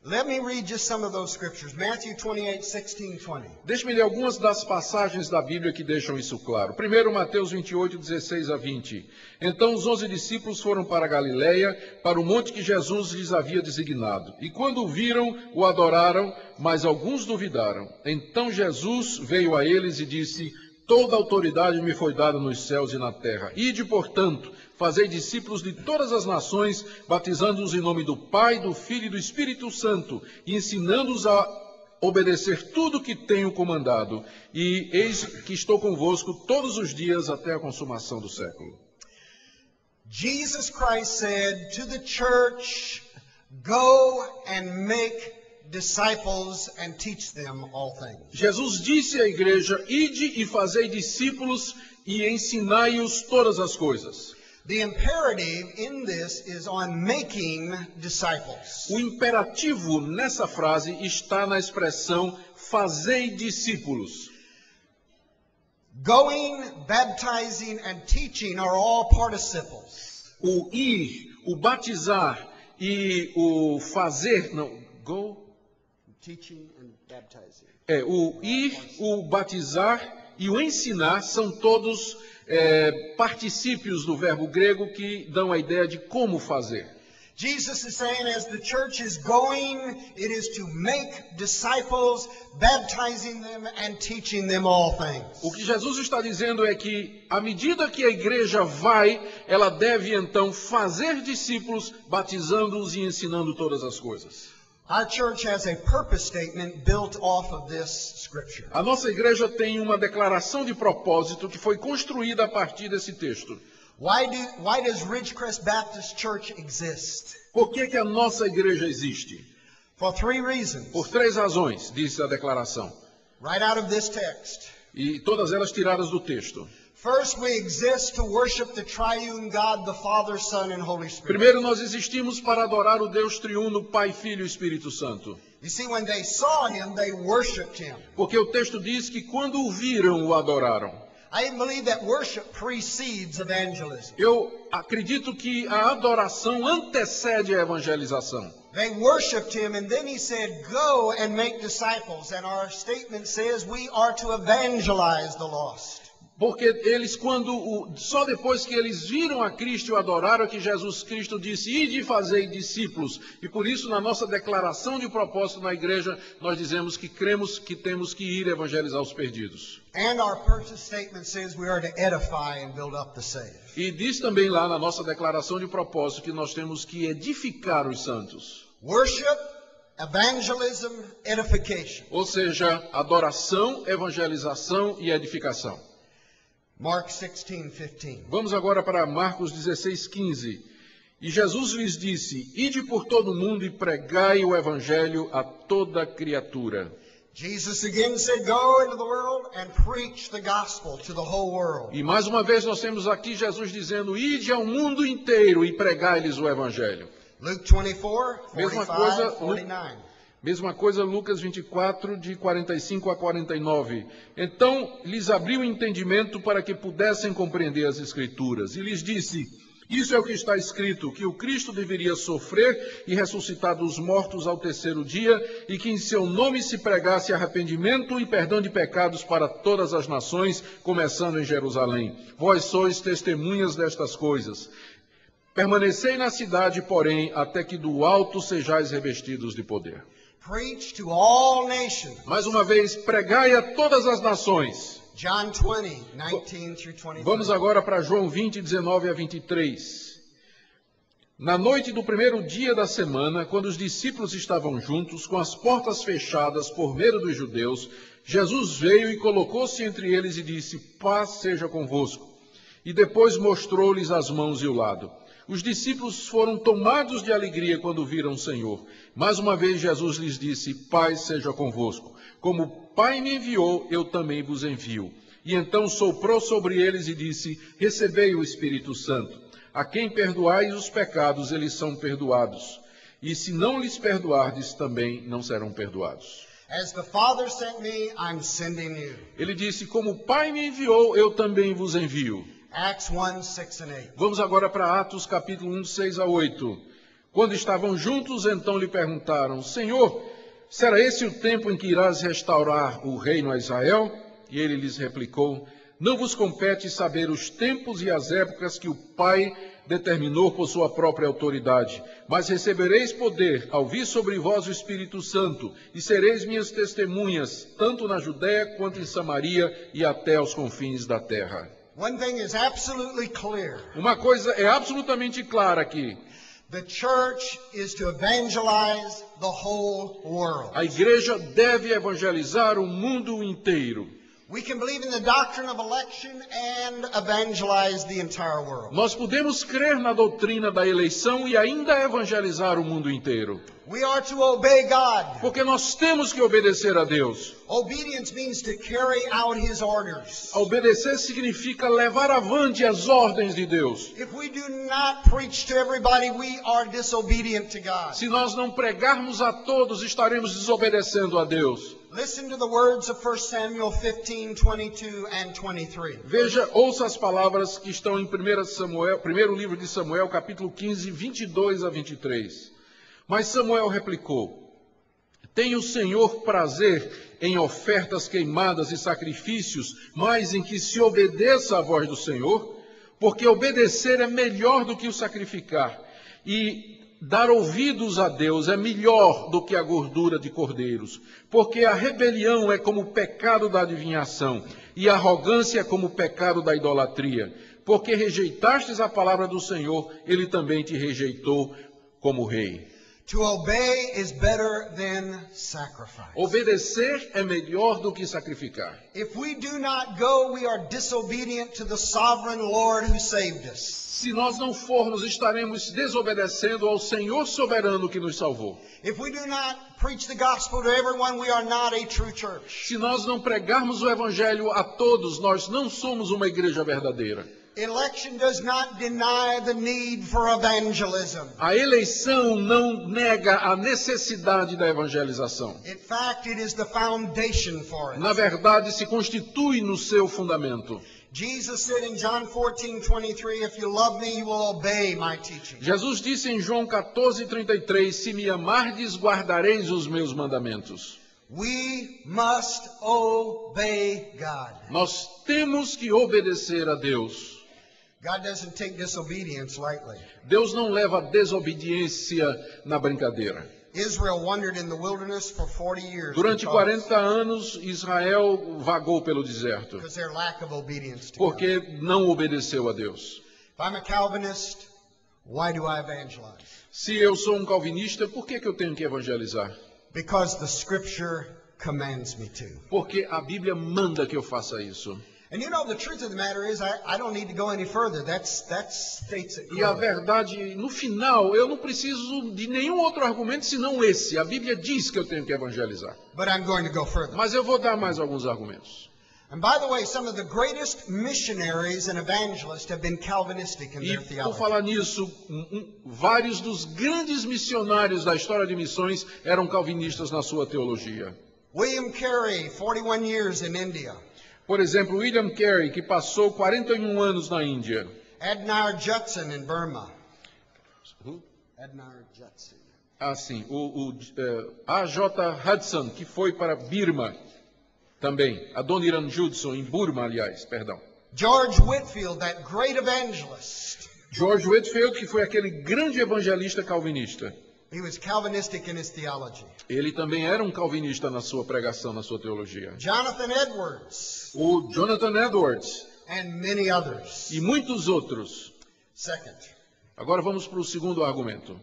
Let me read just some of those scriptures. Matthew 28, 16, 20. Deixe-me ler algumas das passagens da Bíblia que deixam isso claro. Primeiro, Mateus 28, 16 a 20. Então os 11 discípulos foram para a Galileia, para o monte que Jesus lhes havia designado. E quando o viram, o adoraram, mas alguns duvidaram. Então Jesus veio a eles e disse: toda autoridade me foi dada nos céus e na terra. Ide, portanto, fazei discípulos de todas as nações, batizando-os em nome do Pai, do Filho e do Espírito Santo, e ensinando-os a obedecer tudo o que tenho comandado. E eis que estou convosco todos os dias até a consumação do século. Jesus Christ said to the church, go and make disciples and teach them all things. Jesus disse à igreja: ide e fazei discípulos e ensinai-os todas as coisas. The imperative in this is on making disciples. O imperativo nessa frase está na expressão fazei discípulos. Going, baptizing, and teaching are all participles. O ir, o batizar e o fazer, não, go, Teaching and baptizing. o ir, o batizar e o ensinar são todos particípios do verbo grego que dão a ideia de como fazer. Jesus is saying as the church is going, it is to make disciples, baptizing them and teaching them all things. O que Jesus está dizendo é que, à medida que a igreja vai, ela deve então fazer discípulos, batizando-os e ensinando todas as coisas. Our church has a purpose statement built off of this scripture. A nossa igreja tem uma declaração de propósito que foi construída a partir desse texto. Why does Ridgecrest Baptist Church exist? Por que a nossa igreja existe? For three reasons. Por 3 razões, disse a declaração. Right out of this text. E todas elas tiradas do texto. First, we exist to worship the triune God, the Father, Son, and Holy Spirit. Primeiro, nós existimos para adorar o Deus triuno, Pai, Filho e Espírito Santo. You see, when they saw him, they worshipped him. Porque o texto diz que quando o viram, o adoraram. I even believe that worship precedes evangelism. Eu acredito que a adoração antecede a evangelização. They worshipped him, and then he said, go and make disciples. And our statement says we are to evangelize the lost. Porque eles, só depois que eles viram a Cristo e o adoraram, que Jesus Cristo disse: ide e fazei discípulos. E por isso, na nossa declaração de propósito na igreja, nós dizemos que cremos que temos que ir evangelizar os perdidos. And our purpose statement says we are to edify and build up the saved. E diz também lá na nossa declaração de propósito que nós temos que edificar os santos. Worship, evangelism, edification. Ou seja, adoração, evangelização e edificação. Mark 16:15. Vamos agora para Marcos 16:15. E Jesus lhes disse: ide por todo o mundo e pregai o evangelho a toda criatura. Jesus again said, go into the world and preach the gospel to the whole world. E mais uma vez nós temos aqui Jesus dizendo: ide ao mundo inteiro e pregai-lhes o evangelho. Luke 24, Mesma 45, coisa, 49. Mesma coisa, Lucas 24, de 45 a 49. Então lhes abriu o entendimento para que pudessem compreender as Escrituras. E lhes disse: isso é o que está escrito, que o Cristo deveria sofrer e ressuscitar dos mortos ao terceiro dia, e que em seu nome se pregasse arrependimento e perdão de pecados para todas as nações, começando em Jerusalém. Vós sois testemunhas destas coisas. Permanecei na cidade, porém, até que do alto sejais revestidos de poder. Preach to all nations. Mais uma vez, pregai a todas as nações. John 20, 19 through 25. Vamos agora para João 20, 19 a 23. Na noite do primeiro dia da semana, quando os discípulos estavam juntos, com as portas fechadas por medo dos judeus, Jesus veio e colocou-se entre eles e disse: paz seja convosco. E depois mostrou-lhes as mãos e o lado. Os discípulos foram tomados de alegria quando viram o Senhor. Mais uma vez Jesus lhes disse: paz seja convosco. Como o Pai me enviou, eu também vos envio. E então soprou sobre eles e disse: recebei o Espírito Santo. A quem perdoais os pecados, eles são perdoados. E se não lhes perdoardes, também não serão perdoados. As the Father sent me, I'm sending you. Ele disse, como o Pai me enviou, eu também vos envio. Acts 1, 6 and 8. Vamos agora para Atos capítulo 1, 6 a 8. Quando estavam juntos, então lhe perguntaram, Senhor, será esse o tempo em que irás restaurar o reino a Israel? E ele lhes replicou, não vos compete saber os tempos e as épocas que o Pai determinou por sua própria autoridade, mas recebereis poder ao vir sobre vós o Espírito Santo, e sereis minhas testemunhas, tanto na Judéia quanto em Samaria e até aos confins da terra. One thing is absolutely clear. Uma coisa é absolutamente clara aqui. The church is to evangelize the whole world. A igreja deve evangelizar o mundo inteiro. We can believe in the doctrine of election and evangelize the entire world. Nós podemos crer na doutrina da eleição e ainda evangelizar o mundo inteiro. We are to obey God. Porque nós temos que obedecer a Deus. Obedience means to carry out His orders. Obedecer significa levar avante as ordens de Deus. If we do not preach to everybody, we are disobedient to God. Se nós não pregarmos a todos, estaremos desobedecendo a Deus. Listen to the words of 1 Samuel 15, 22 and 23. Veja, ouça as palavras que estão em 1 livro de Samuel, capítulo 15, 22 a 23. Mas Samuel replicou, tem o Senhor prazer em ofertas queimadas e sacrifícios, mas em que se obedeça à voz do Senhor? Porque obedecer é melhor do que o sacrificar, e dar ouvidos a Deus é melhor do que a gordura de cordeiros, porque a rebelião é como o pecado da adivinhação, e a arrogância é como o pecado da idolatria. Porque rejeitastes a palavra do Senhor, Ele também te rejeitou como rei. To obey is better than sacrifice. Obedecer é melhor do que sacrificar. If we do not go, we are disobedient to the sovereign Lord who saved us. Se nós não formos, estaremos desobedecendo ao Senhor soberano que nos salvou. If we do not preach the gospel to everyone, we are not a true church. Se nós não pregarmos o evangelho a todos, nós não somos uma igreja verdadeira. Election does not deny the need for evangelism. A eleição não nega a necessidade da evangelização. In fact, it is the foundation for it. Na verdade, se constitui no seu fundamento. Jesus said in John 14:23, if you love me, you will obey my teaching. Jesus disse em João 14:33, se me amardes, guardareis os meus mandamentos. We must obey God. Nós temos que obedecer a Deus. God doesn't take disobedience lightly. Deus não leva a desobediência na brincadeira. Israel wandered in the wilderness for 40 years Durante 40 anos, Israel vagou pelo deserto, because their lack of obedience to God. porque não obedeceu a Deus. If I'm a Calvinist, why do I evangelize? Se eu sou um calvinista, por que eu tenho que evangelizar? Because the Scripture commands me to. Porque a Bíblia manda que eu faça isso. And you know, the truth of the matter is, I don't need to go any further. That states it E a clearly. verdade, no final, eu não preciso de nenhum outro argumento senão esse. A Bíblia diz que eu tenho que evangelizar. But I'm going to go further. Mas eu vou dar mais alguns argumentos. And by the way, some of the greatest missionaries and evangelists have been Calvinistic in E their por theology. falar nisso, vários dos grandes missionários da história de missões eram calvinistas na sua teologia. William Carey, 41 years in India. Por exemplo, William Carey, que passou 41 anos na Índia. Adnar Judson in Burma. Adnar Judson. Assim, A.J. Hudson, que foi para Birma também. Adoniran Judson, em Burma, aliás, perdão. George Whitefield, that great evangelist. George Whitefield, que foi aquele grande evangelista calvinista. He was Calvinistic in his theology. Ele também era um calvinista na sua pregação, na sua teologia. Jonathan Edwards O Jonathan Edwards and many others. e muitos outros. Second, Agora vamos para o segundo argumento.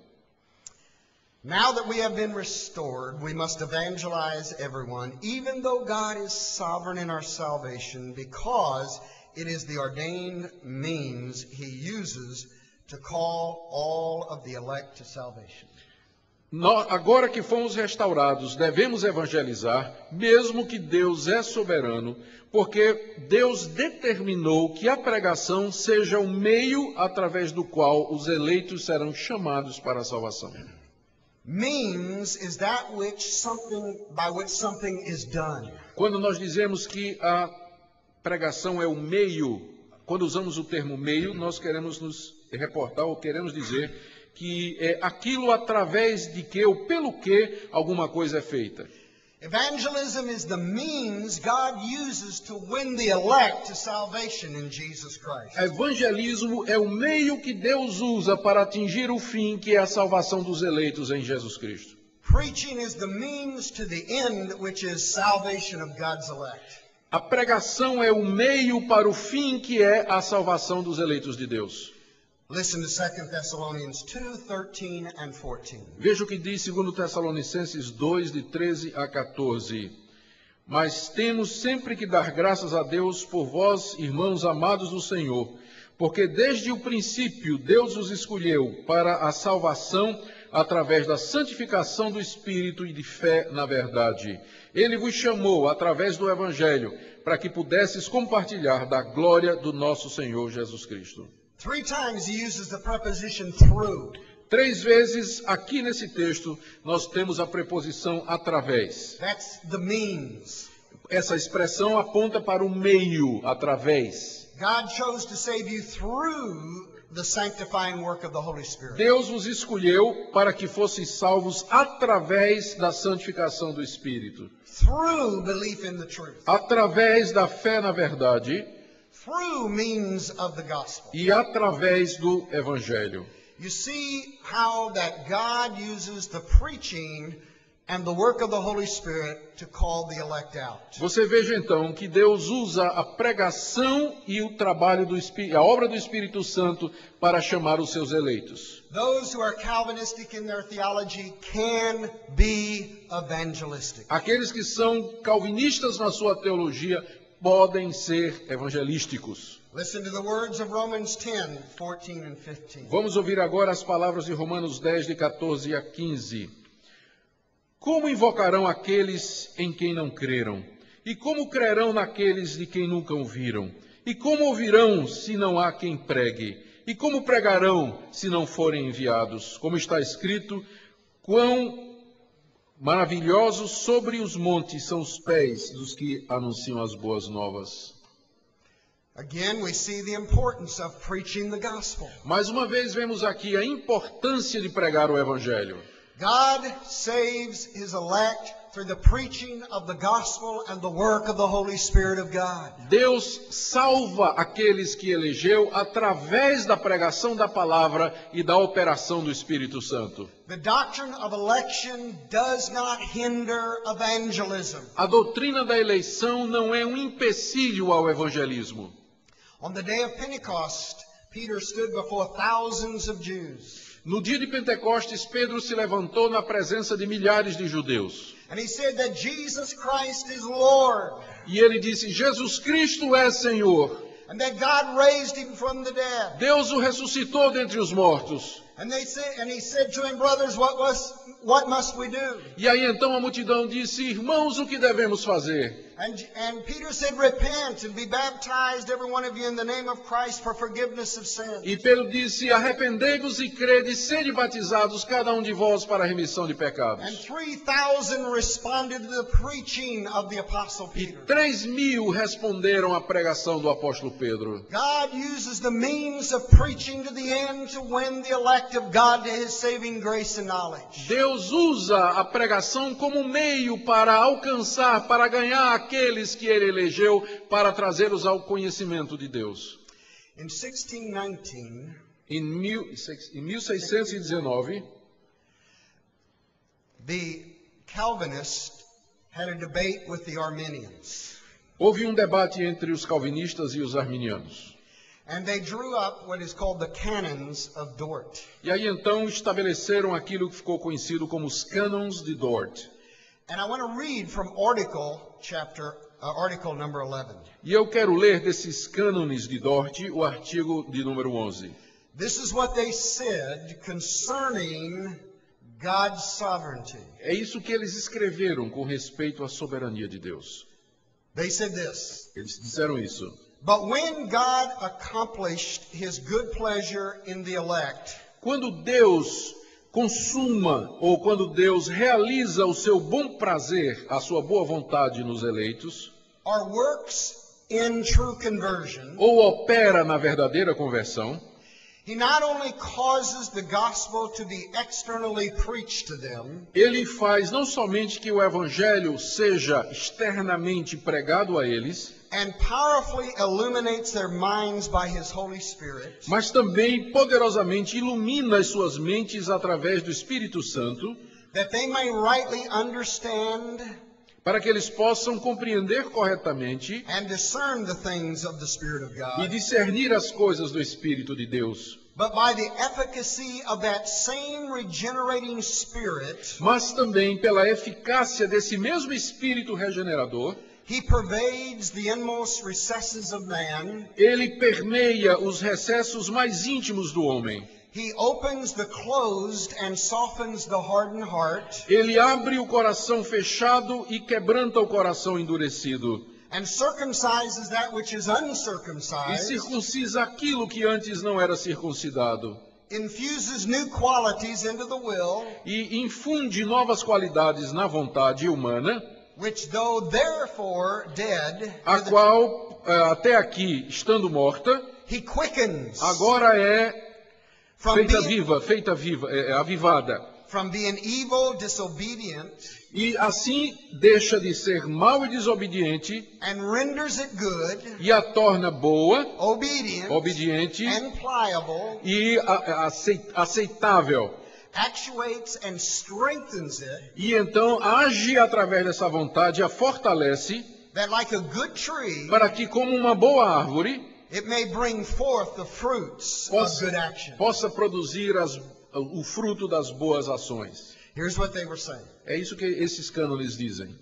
now that we have been restored, we must evangelize everyone, even though God is sovereign in our salvation, because it is the ordained means He uses to call all of the elect to salvation. Agora que fomos restaurados, devemos evangelizar, mesmo que Deus é soberano, porque Deus determinou que a pregação seja o meio através do qual os eleitos serão chamados para a salvação. Means is that by which something is done. Quando nós dizemos que a pregação é o meio, quando usamos o termo meio, nós queremos nos reportar ou queremos dizer que é aquilo através de que ou pelo que alguma coisa é feita. Evangelism is the means God uses to win the elect to salvation in Jesus Christ. Evangelismo é o meio que Deus usa para atingir o fim, que é a salvação dos eleitos em Jesus Cristo. Preaching is the means to the end, which is salvation of God's elect. A pregação é o meio para o fim, que é a salvação dos eleitos de Deus. Listen to 2 Thessalonians 2:13 and 14. Veja o que diz 2 Tessalonicenses 2, de 13 a 14. Mas temos sempre que dar graças a Deus por vós, irmãos amados do Senhor, porque desde o princípio Deus os escolheu para a salvação através da santificação do Espírito e de fé na verdade. Ele vos chamou através do Evangelho para que pudesses compartilhar da glória do nosso Senhor Jesus Cristo. 3 times he uses the preposition through. 3 vezes aqui nesse texto nós temos a preposição através. That's the means. Essa expressão aponta para o meio, através. God chose to save you through the sanctifying work of the Holy Spirit. Deus os escolheu para que fossem salvos através da santificação do Espírito. Through belief in the truth. Através da fé na verdade. Through means of the gospel. E através do Evangelho. You see how that God uses the preaching and the work of the Holy Spirit to call the elect out. Você veja então que Deus usa a pregação e o trabalho do Espírito, a obra do Espírito Santo para chamar os seus eleitos. Those who are Calvinistic in their theology can be evangelistic. Aqueles que são calvinistas na sua teologia podem ser evangelísticos. Listen to the words of Romans 10:14 and 15. Vamos ouvir agora as palavras de Romanos 10, de 14 a 15. Como invocarão aqueles em quem não creram? E como crerão naqueles de quem nunca ouviram? E como ouvirão se não há quem pregue? E como pregarão se não forem enviados? Como está escrito, quão maravilhosos sobre os montes são os pés dos que anunciam as boas novas. Again, we see the importance of preaching the gospel. Mais uma vez vemos aqui a importância de pregar o Evangelho. God saves his elect through the preaching of the gospel and the work of the Holy Spirit of God. Deus salva aqueles que elegeu através da pregação da palavra e da operação do Espírito Santo. The doctrine of election does not hinder evangelism. A doutrina da eleição não é um empecilho ao evangelismo. On the day of Pentecost, Peter stood before thousands of Jews. No dia de Pentecostes, Pedro se levantou na presença de milhares de judeus. And he said that Jesus Christ is Lord. E ele disse, Jesus Cristo é Senhor. And that God raised him from the dead. Deus o ressuscitou dentre os mortos. And he said to him, brothers, what must we do? E aí então a multidão disse, irmãos, o que devemos fazer? And Peter said, repent and be baptized, every one of you, in the name of Christ for forgiveness of sins. E Pedro disse, arrependei-vos e crede, e sede batizados, cada um de vós, para a remissão de And pecados. 3,000 responded to the preaching of the Apostle E Peter. 3.000 responderam à pregação do apóstolo Pedro. God uses the means of preaching to the end to win the elect of God to his saving grace and knowledge. Deus usa a pregação como meio para alcançar, para ganhar aqueles que ele elegeu, para trazê-los ao conhecimento de Deus. In 1619, Em 1619, the Calvinists had a debate with the Arminians. houve um debate entre os calvinistas e os arminianos. And they drew up what is called the canons of Dort. E aí então estabeleceram aquilo que ficou conhecido como os cânons de Dort. And I want to read from article number 11. E eu quero ler desses cânones de Dort o artigo de número 11. This is what they said concerning God's sovereignty. É isso que eles escreveram com respeito à soberania de Deus. They said this: Eles disseram isso. But when God accomplished his good pleasure in the elect, Quando Deus consuma, ou quando Deus realiza o seu bom prazer, a sua boa vontade nos eleitos, or works in true conversion, ou opera na verdadeira conversão, He not only causes the gospel to be externally preached to them, ele faz não somente que o evangelho seja externamente pregado a eles, and powerfully illuminates their minds by His Holy Spirit, mas também poderosamente ilumina as suas mentes através do Espírito Santo, that they may rightly understand para que eles possam compreender corretamente and discern the things of the Spirit of e God, discernir as coisas do Espírito de Deus. but by the efficacy of that same regenerating Spirit, Mas também pela eficácia desse mesmo Espírito regenerador, He pervades the inmost recesses of man. ele permeia os recessos mais íntimos do homem. He opens the closed and softens the hardened heart, Ele abre o coração fechado e quebranta o coração endurecido. and circumcises that which is E uncircumcised, circuncisa aquilo que antes não era circuncidado. infuses new qualities into the will, E infunde novas qualidades na vontade humana, which though therefore dead, a qual, até aqui, estando morta, He quickens agora é from feita viva, avivada. from being evil, disobedient, E assim deixa de ser mau e desobediente and renders it good, e a torna boa, obedient, obediente and pliable, e aceitável. actuates and strengthens it, E então age através dessa vontade, a fortalece, that like a good tree, para que, como uma boa árvore, it may bring forth the fruits of good action. possa produzir o fruto das boas ações. Here's what they were saying. É isso que esses cânones dizem.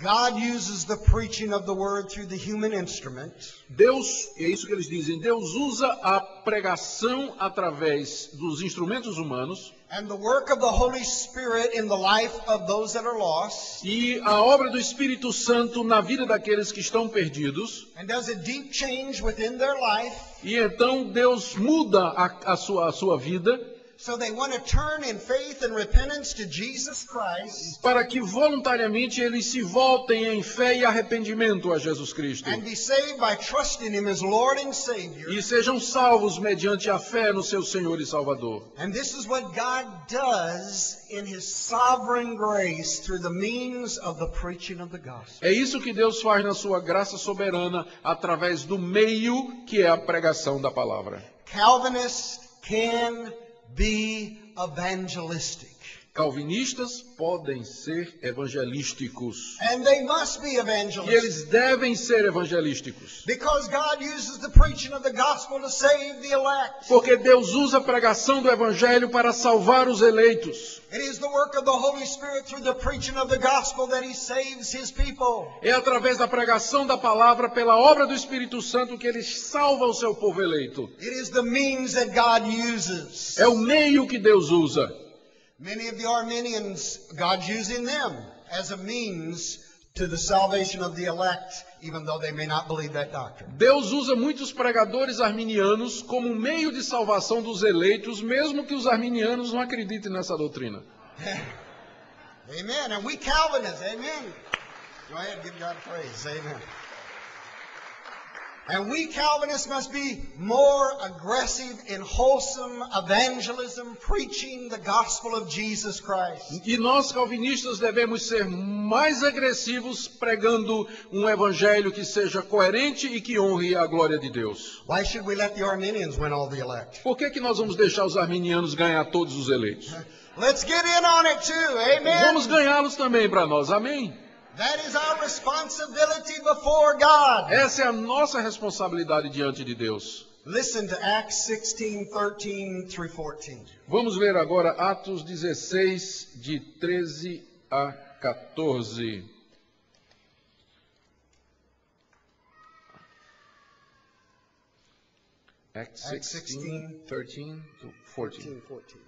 God uses the preaching of the word through the human instrument, Deus, é isso que eles dizem, Deus usa a pregação através dos instrumentos humanos and the work of the Holy Spirit in the life of those that are lost, e a obra do Espírito Santo na vida daqueles que estão perdidos. and does a deep change within their life, E então Deus muda a sua vida so they want to turn in faith and repentance to Jesus Christ para que voluntariamente eles se voltem em fé e arrependimento a Jesus Cristo. and be saved by trusting Him as Lord and Savior. E sejam salvos mediante a fé no seu Senhor e Salvador. And this is what God does in His sovereign grace through the means of the preaching of the gospel. É isso que Deus faz na sua graça soberana através do meio que é a pregação da palavra. Calvinists can be evangelistic. Calvinistas podem ser evangelísticos. And they must be E evangelistic. eles devem ser evangelísticos. Because God uses the preaching of the gospel to save the elect. Porque Deus usa a pregação do evangelho para salvar os eleitos. It is the work of the Holy Spirit through the preaching of the gospel that He saves His people. É através da pregação da palavra, pela obra do Espírito Santo, que ele salva o seu povo eleito. It is the means that God uses. É o meio que Deus usa. Many of the Arminians, God's using them as a means to the salvation of the elect, even though they may not believe that doctrine. Deus usa muitos pregadores arminianos como meio de salvação dos eleitos, mesmo que os arminianos não acreditem nessa doutrina. Amen. And we Calvinists, amen. Go ahead, give God praise. Amen. And we Calvinists must be more aggressive in wholesome evangelism, preaching the gospel of Jesus Christ. E nós, calvinistas, devemos ser mais agressivos pregando um evangelho que seja coerente e que honre a glória de Deus. Why should we let the Arminians win all the elect? Por que nós vamos deixar os arminianos ganhar todos os eleitos? Let's get in on it too. Amen. Vamos ganhá-los também para nós, amém? That is our responsibility before God. Essa é a nossa responsabilidade diante de Deus. Listen to Acts 16:13 through 14. Vamos ler agora Atos 16, de 13 a 14. Acts 16, 13 to 14.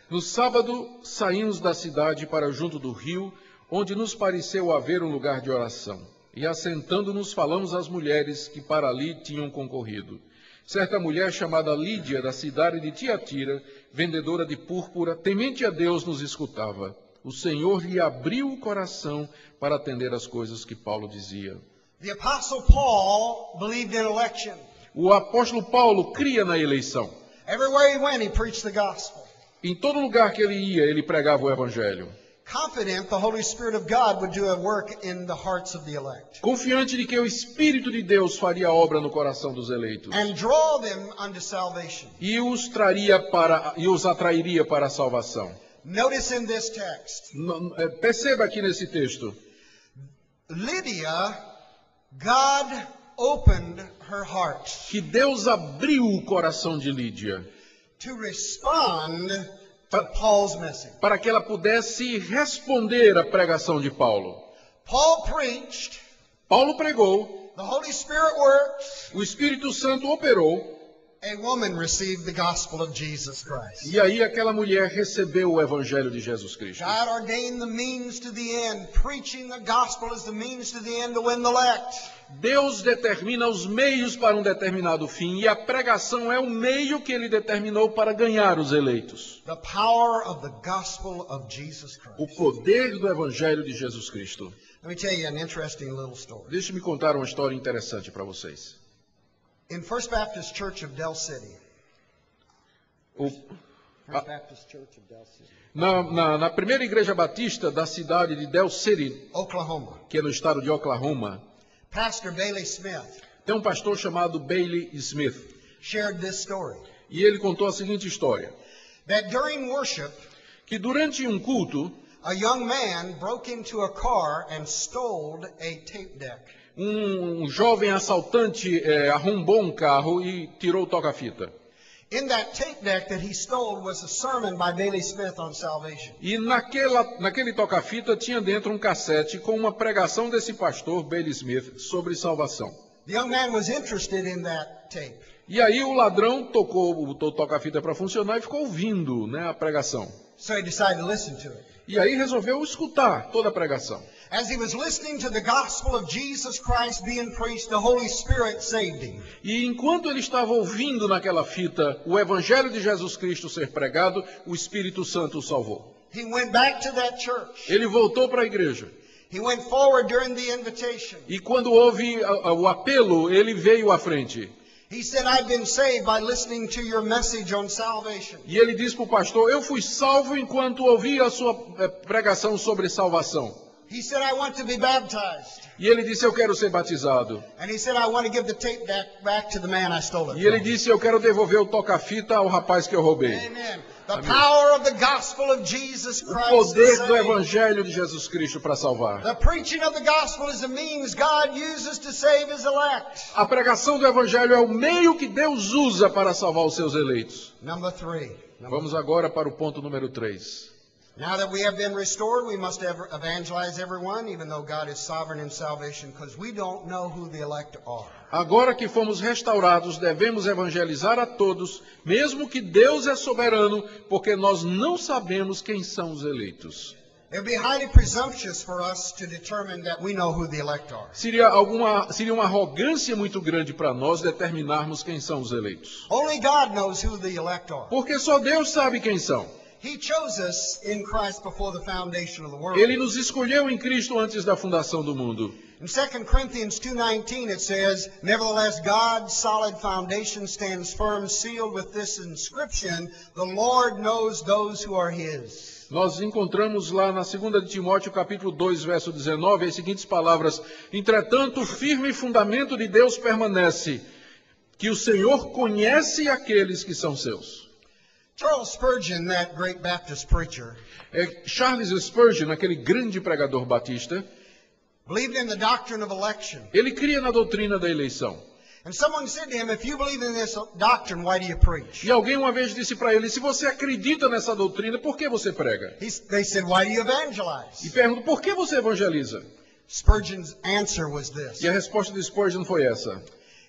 No sábado, saímos da cidade para junto do rio, onde nos pareceu haver um lugar de oração. E assentando-nos, falamos às mulheres que para ali tinham concorrido. certa mulher chamada Lídia, da cidade de Tiatira, vendedora de púrpura, temente a Deus, nos escutava. O Senhor lhe abriu o coração para atender às coisas que Paulo dizia. The Apostle Paul believed in election. O apóstolo Paulo cria na eleição. Everywhere he went, he preached the gospel. Em todo lugar que ele ia, ele pregava o evangelho. Confident the Holy Spirit of God would do a work in the hearts of the elect. Confiante de que o Espírito de Deus faria obra no coração dos eleitos. And draw them unto salvation. E os atrairia para a salvação. Notice in this text, Perceba aqui nesse texto. Lydia, God opened her heart Que Deus abriu o coração de Lídia to respond to Paul's message. para que ela pudesse responder à pregação de Paulo. Paul preached, Paulo pregou, the Holy Spirit worked, o Espírito Santo operou, a woman received the gospel of Jesus Christ. e aí aquela mulher recebeu o evangelho de Jesus Cristo. God ordained the means to the end. Preaching the gospel is the means to the end to win the elect. Deus determina os meios para um determinado fim, e a pregação é o meio que ele determinou para ganhar os eleitos. The power of the gospel of Jesus Christ. O poder do evangelho de Jesus Cristo. Let me tell you an interesting little story. Deixe-me contar uma história interessante para vocês. In First Baptist Church of Del City. First Baptist Church of Del City. Na primeira igreja batista da cidade de Del City, Oklahoma. que é no estado de Oklahoma, Pastor Bailey Smith tem um pastor chamado Bailey Smith. shared this story. E ele contou a seguinte história. That during worship, Que durante um culto, a young man broke into a car and stole a tape deck. um jovem assaltante arrombou um carro e tirou o toca-fita. In that tape deck that he stole was a sermon by Bailey Smith on salvation. E naquele toca-fita tinha dentro um cassete com uma pregação desse pastor, Bailey Smith, sobre salvação. The young man was interested in that tape. E aí o ladrão tocou o toca-fita para funcionar e ficou ouvindo, né, a pregação. So he decided to listen to it. E aí resolveu escutar toda a pregação. As he was listening to the gospel of Jesus Christ being preached, the Holy Spirit saved him. E enquanto ele estava ouvindo naquela fita o evangelho de Jesus Cristo ser pregado, o Espírito Santo o salvou. He went back to that church. Ele voltou para a igreja. He went forward during the invitation. E quando houve o apelo, ele veio à frente. He said, I've been saved by listening to your message on salvation. E ele disse para o pastor, eu fui salvo enquanto ouvi a sua pregação sobre salvação. He said, I want to be baptized. E ele disse, eu quero ser batizado. And he said, I want to give the tape deck back to the man I stole it E ele from. disse, eu quero devolver o toca-fita ao rapaz que eu roubei. Amen. The power of the gospel of Jesus O Christ. poder to do save. evangelho de Jesus Cristo para salvar. The preaching of the gospel is the means God uses to save his elect. A pregação do evangelho é o meio que Deus usa para salvar os seus eleitos. Number 3. Vamos agora para o ponto número 3. Now that we have been restored, we must evangelize everyone, even though God is sovereign in salvation, because we don't know who the elect are. Agora que fomos restaurados, devemos evangelizar a todos, mesmo que Deus é soberano, porque nós não sabemos quem são os eleitos. It would be highly presumptuous for us to determine that we know who the elect are. Seria uma arrogância muito grande para nós determinarmos quem são os eleitos. Only God knows who the elect are. Porque só Deus sabe quem são. He chose us in Christ before the foundation of the world. Ele nos escolheu em Cristo antes da fundação do mundo. In 2 Corinthians 2:19 it says, Nevertheless God's solid foundation stands firm, sealed with this inscription, The Lord knows those who are His. Nós encontramos lá na 2 de Timóteo, capítulo 2, verso 19, as seguintes palavras. Entretanto, o firme fundamento de Deus permanece, que o Senhor conhece aqueles que são seus. Charles Spurgeon, that great Baptist preacher, Charles Spurgeon, aquele grande pregador batista, believed in the doctrine of election. ele cria na doutrina da eleição. And someone said to him, if you believe in this doctrine, why do you preach? E alguém uma vez disse para ele, se você acredita nessa doutrina, por que você prega? They said, why do you evangelize? E pergunta, por que você evangeliza? Spurgeon's answer was this. E a resposta de Spurgeon foi essa.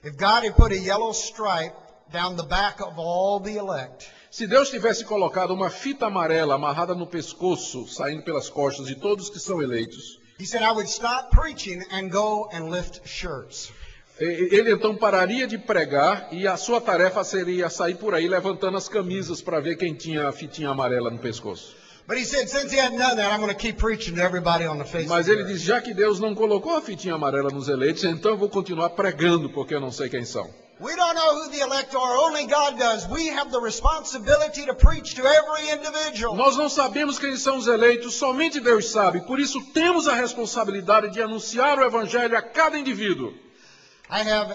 If God had put a yellow stripe down the back of all the elect, Se Deus tivesse colocado uma fita amarela amarrada no pescoço, saindo pelas costas de todos que são eleitos, he said, I would stop preaching and go and lift shirts. Ele então pararia de pregar e a sua tarefa seria sair por aí levantando as camisas para ver quem tinha a fitinha amarela no pescoço. But he said, since he hadn't done that, I'm going to keep preaching to everybody on the face Mas of the ele earth. diz, já que Deus não colocou a fitinha amarela nos eleitos, então eu vou continuar pregando, porque eu não sei quem são. We don't know who the elect are. Only God does. We have the responsibility to preach to every individual. Nós não sabemos quem são os eleitos, somente Deus sabe. Por isso temos a responsabilidade de anunciar o evangelho a cada indivíduo. I have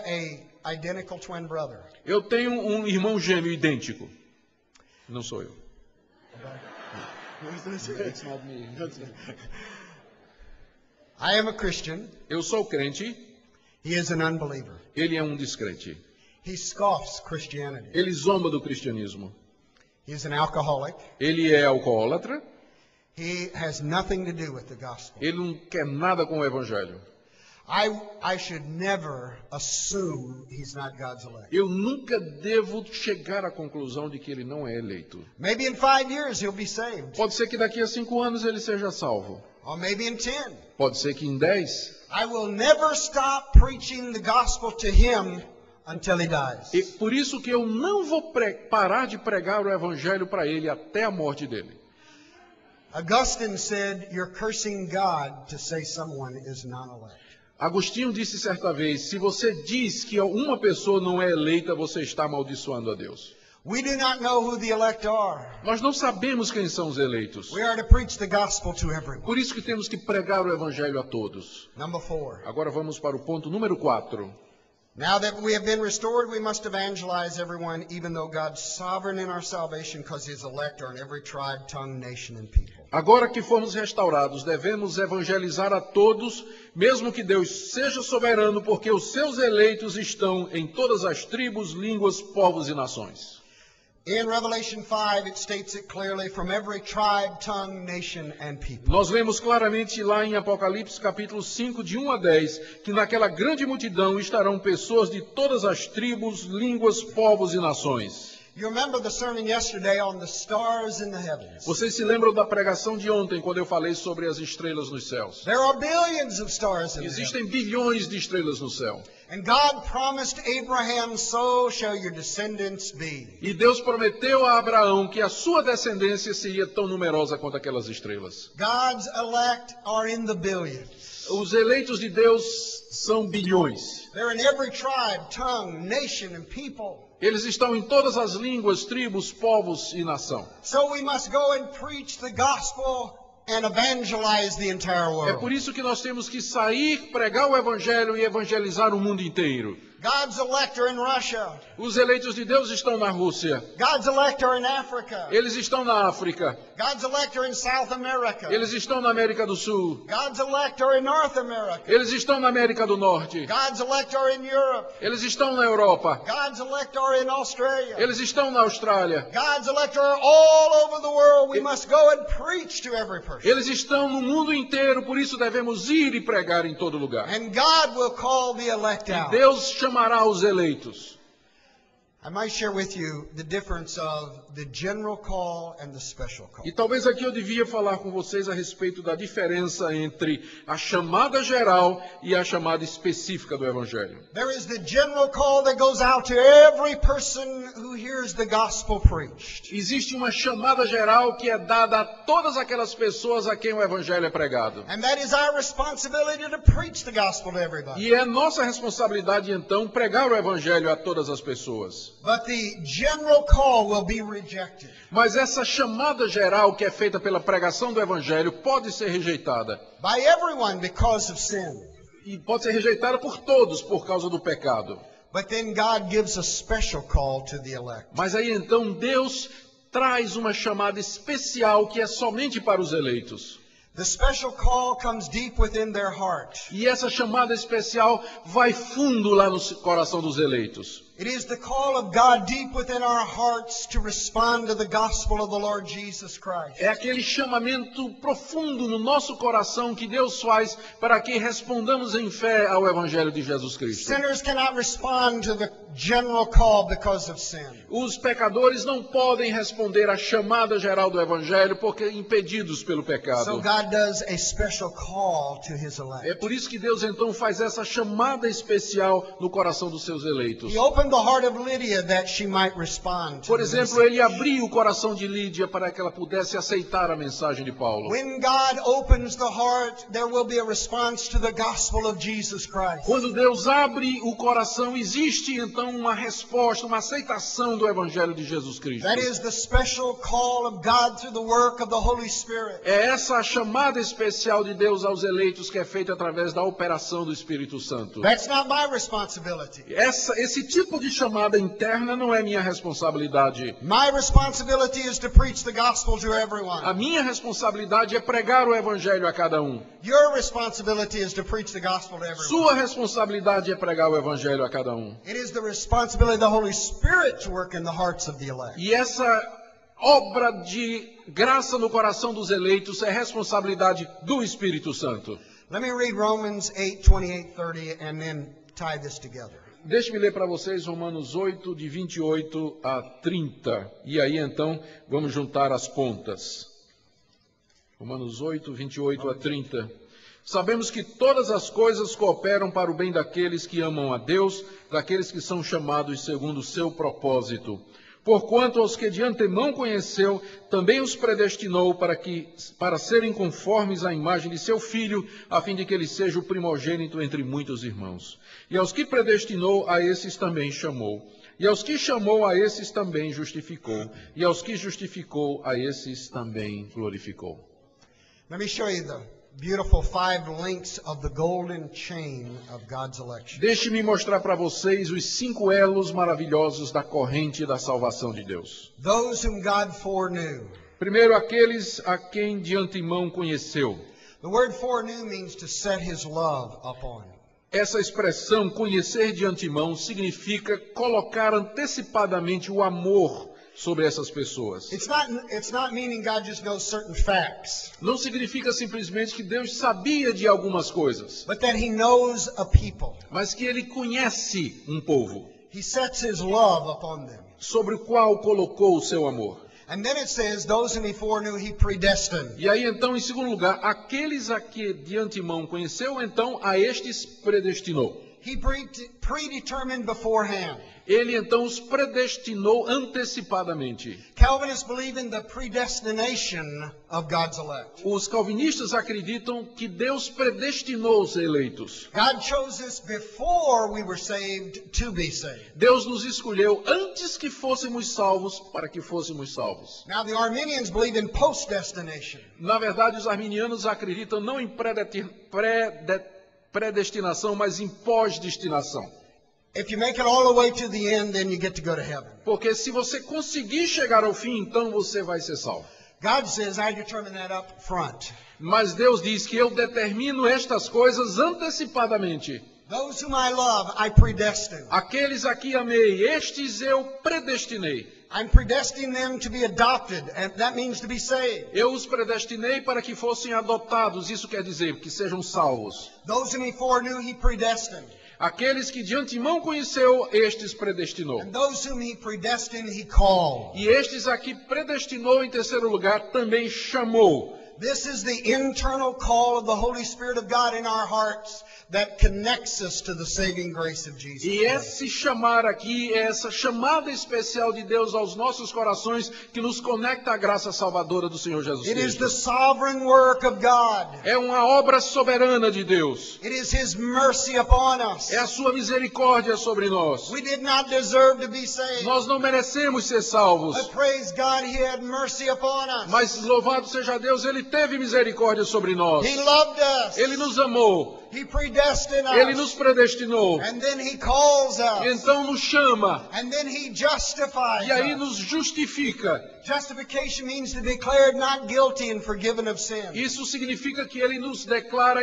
a identical twin brother. Eu tenho um irmão gêmeo idêntico. Não sou eu. I am a Christian. Eu sou crente, He is an unbeliever. ele é um descrente. He scoffs Christianity. Ele zomba do cristianismo. He is an alcoholic. Ele é alcoólatra, He has nothing to do with the gospel. ele não quer nada com o evangelho. I should never assume he's not God's elect. Eu nunca devo chegar à conclusão de que ele não é eleito. Maybe in 5 years he'll be saved. Pode ser que daqui a 5 anos ele seja salvo. Or maybe in 10. Pode ser que em 10. I will never stop preaching the gospel to him until he dies. E por isso que eu não vou parar de pregar o evangelho para ele até a morte dele. Augustine said, you're cursing God to say someone is non-elect. Agostinho disse certa vez, se você diz que uma pessoa não é eleita, você está amaldiçoando a Deus. We do not know who the elect are. Nós não sabemos quem são os eleitos. We are to preach the gospel to everyone. Por isso que temos que pregar o evangelho a todos. Number 4. Agora vamos para o ponto número 4. Now that we have been restored, we must evangelize everyone, even though God's sovereign in our salvation, because his elect are in every tribe, tongue, nation, and people. Agora que fomos restaurados, devemos evangelizar a todos, mesmo que Deus seja soberano, porque os seus eleitos estão em todas as tribos, línguas, povos e nações. In Revelation 5, it states it clearly, from every tribe, tongue, nation, and people. Nós vemos claramente lá em Apocalipse capítulo 5, de 1 a 10, que naquela grande multidão estarão pessoas de todas as tribos, línguas, povos e nações. You remember the sermon yesterday on the stars in the heavens. Vocês se lembram da pregação de ontem, quando eu falei sobre as estrelas nos céus? There are billions of stars in the heavens. Existem bilhões de estrelas no céu. And God promised Abraham, so shall your descendants be. E Deus prometeu a Abraão que a sua descendência seria tão numerosa quanto aquelas estrelas. God's elect are in the billions. Os eleitos de Deus são bilhões. They're in every tribe, tongue, nation, and people. Eles estão em todas as línguas, tribos, povos e nação. So we must go and preach the gospel and evangelize the entire É world. por isso que nós temos que sair, pregar o evangelho e evangelizar o mundo inteiro. God's elect are in Russia. Os eleitos de Deus estão na Rússia. God's elect are in Africa. Eles estão na África. God's elect are in South America. Eles estão na América do Sul. God's elect are in North America. Eles estão na América do Norte. God's elect are in Europe. Eles estão na Europa. God's elect are in Australia. Eles estão na Austrália. God's elect are all over the world. We must go and preach to every person. Eles estão no mundo inteiro, por isso devemos ir e pregar em todo lugar. And God will call the elect out. Deus chamará os eleitos. I might share with you the difference of the general call and the special call. E talvez aqui eu devia falar com vocês a respeito da diferença entre a chamada geral e a chamada específica do Evangelho. There is the general call that goes out to every person who hears the gospel preached. Existe uma chamada geral que é dada a todas aquelas pessoas a quem o Evangelho é pregado. And that is our responsibility to preach the gospel to everybody. E é nossa responsabilidade, então, pregar o Evangelho a todas as pessoas. But the general call will be rejected. Mas essa chamada geral que é feita pela pregação do Evangelho pode ser rejeitada. By everyone because of sin. E pode ser rejeitada por todos por causa do pecado. But then God gives a special call to the elect. Mas aí então Deus traz uma chamada especial que é somente para os eleitos. The special call comes deep within their heart. E essa chamada especial vai fundo lá no coração dos eleitos. It is the call of God deep within our hearts to respond to the gospel of the Lord Jesus Christ. É aquele chamamento profundo no nosso coração que Deus faz para que respondamos em fé ao Evangelho de Jesus Cristo. Sinners cannot respond to the general call because of sin. Os pecadores não podem responder à chamada geral do Evangelho porque impedidos pelo So pecado. God does a special call to His É elect. por isso que Deus então faz essa chamada especial no coração dos seus eleitos. He opened the heart of Lydia that she might respond to Por the exemplo, message. ele abriu o coração de Lídia para que ela pudesse aceitar a mensagem de Paulo. When God opens the heart, there will be a response to the gospel of Jesus Christ. Quando Deus abre o coração, existe então uma resposta, uma aceitação do Evangelho de Jesus Cristo. That is the special call of God through the work of the Holy Spirit. É essa a chamada especial de Deus aos eleitos que é feita através da operação do Espírito Santo. That's not my responsibility. Esse tipo de chamada interna não é minha responsabilidade. My responsibility is to preach the gospel to everyone. A minha responsabilidade é pregar o Evangelho a cada um. Your responsibility is to preach the gospel to everyone. Sua responsabilidade é pregar o Evangelho a cada um. It is the responsibility of the Holy Spirit to work in the hearts of the elect. E essa obra de graça no coração dos eleitos é responsabilidade do Espírito Santo. Let me read Romans 8:28-30 and then tie this together. Deixe-me ler para vocês Romanos 8, de 28 a 30. E aí então vamos juntar as pontas. Romanos 8, 28 a 30. Sabemos que todas as coisas cooperam para o bem daqueles que amam a Deus, daqueles que são chamados segundo o seu propósito. Porquanto aos que de antemão conheceu, também os predestinou para serem conformes à imagem de seu Filho, a fim de que ele seja o primogênito entre muitos irmãos. E aos que predestinou, a esses também chamou. E aos que chamou, a esses também justificou. E aos que justificou, a esses também glorificou. Let me show you the beautiful 5 links of the golden chain of God's election. Deixe-me mostrar para vocês os 5 elos maravilhosos da corrente da salvação de Deus. Those whom God foreknew. Primeiro, aqueles a quem de antemão conheceu. The word foreknew means to set His love upon. Essa expressão, conhecer de antemão, significa colocar antecipadamente o amor sobre essas pessoas. It's not meaning God just knows certain facts, Não significa simplesmente que Deus sabia de algumas coisas, but that He knows a people. mas que Ele conhece um povo, He sets His love upon them. sobre o qual colocou o seu amor. And then it says, those whom He foreknew, He predestined. E aí então, em segundo lugar, aqueles a que de antemão conheceu, então a estes predestinou. He predetermined beforehand. Ele então os predestinou antecipadamente. Calvinists believe in the predestination of God's elect. Os calvinistas acreditam que Deus predestinou os eleitos. God chose us before we were saved to be saved. Deus nos escolheu antes que fôssemos salvos para que fôssemos salvos. Now the Arminians believe in post-destination. Na verdade, os arminianos acreditam não em predestinação, mas em pós-destinação. If you make it all the way to the end, then you get to go to heaven. Porque se você conseguir chegar ao fim, então você vai ser salvo. God says, I determine that up front. Mas Deus diz que eu determino estas coisas antecipadamente. Those whom I love, I predestine. Aqueles a que amei, estes eu predestinei. I'm predestining them to be adopted, and that means to be saved. Eu os predestinei para que fossem adotados, isso quer dizer que sejam salvos. Those whom He foreknew, He predestined. Aqueles que de antemão conheceu, estes predestinou. And those whom He predestined, He called. E estes aqui predestinou, em terceiro lugar, também chamou. This is the internal call of the Holy Spirit of God in our hearts that connects us to the saving grace of Jesus E Christ. esse chamar aqui é essa chamada especial de Deus aos nossos corações que nos conecta à graça salvadora do Senhor Jesus It is Cristo. the sovereign work of God. É uma obra soberana de Deus. It is His mercy upon us. É a sua misericórdia sobre nós. We did not deserve to be saved. Nós não merecemos ser salvos. But praise God, He had mercy upon us. Mas louvado seja Deus, Ele teve misericórdia sobre nós. He loved us. Ele nos amou. He predestined Ele us. nos predestinou. And then He calls us. Então nos chama. And then He justifies E aí us. nos justifica. Justification means to be declared not guilty and forgiven of sin. Isso significa que Ele nos declara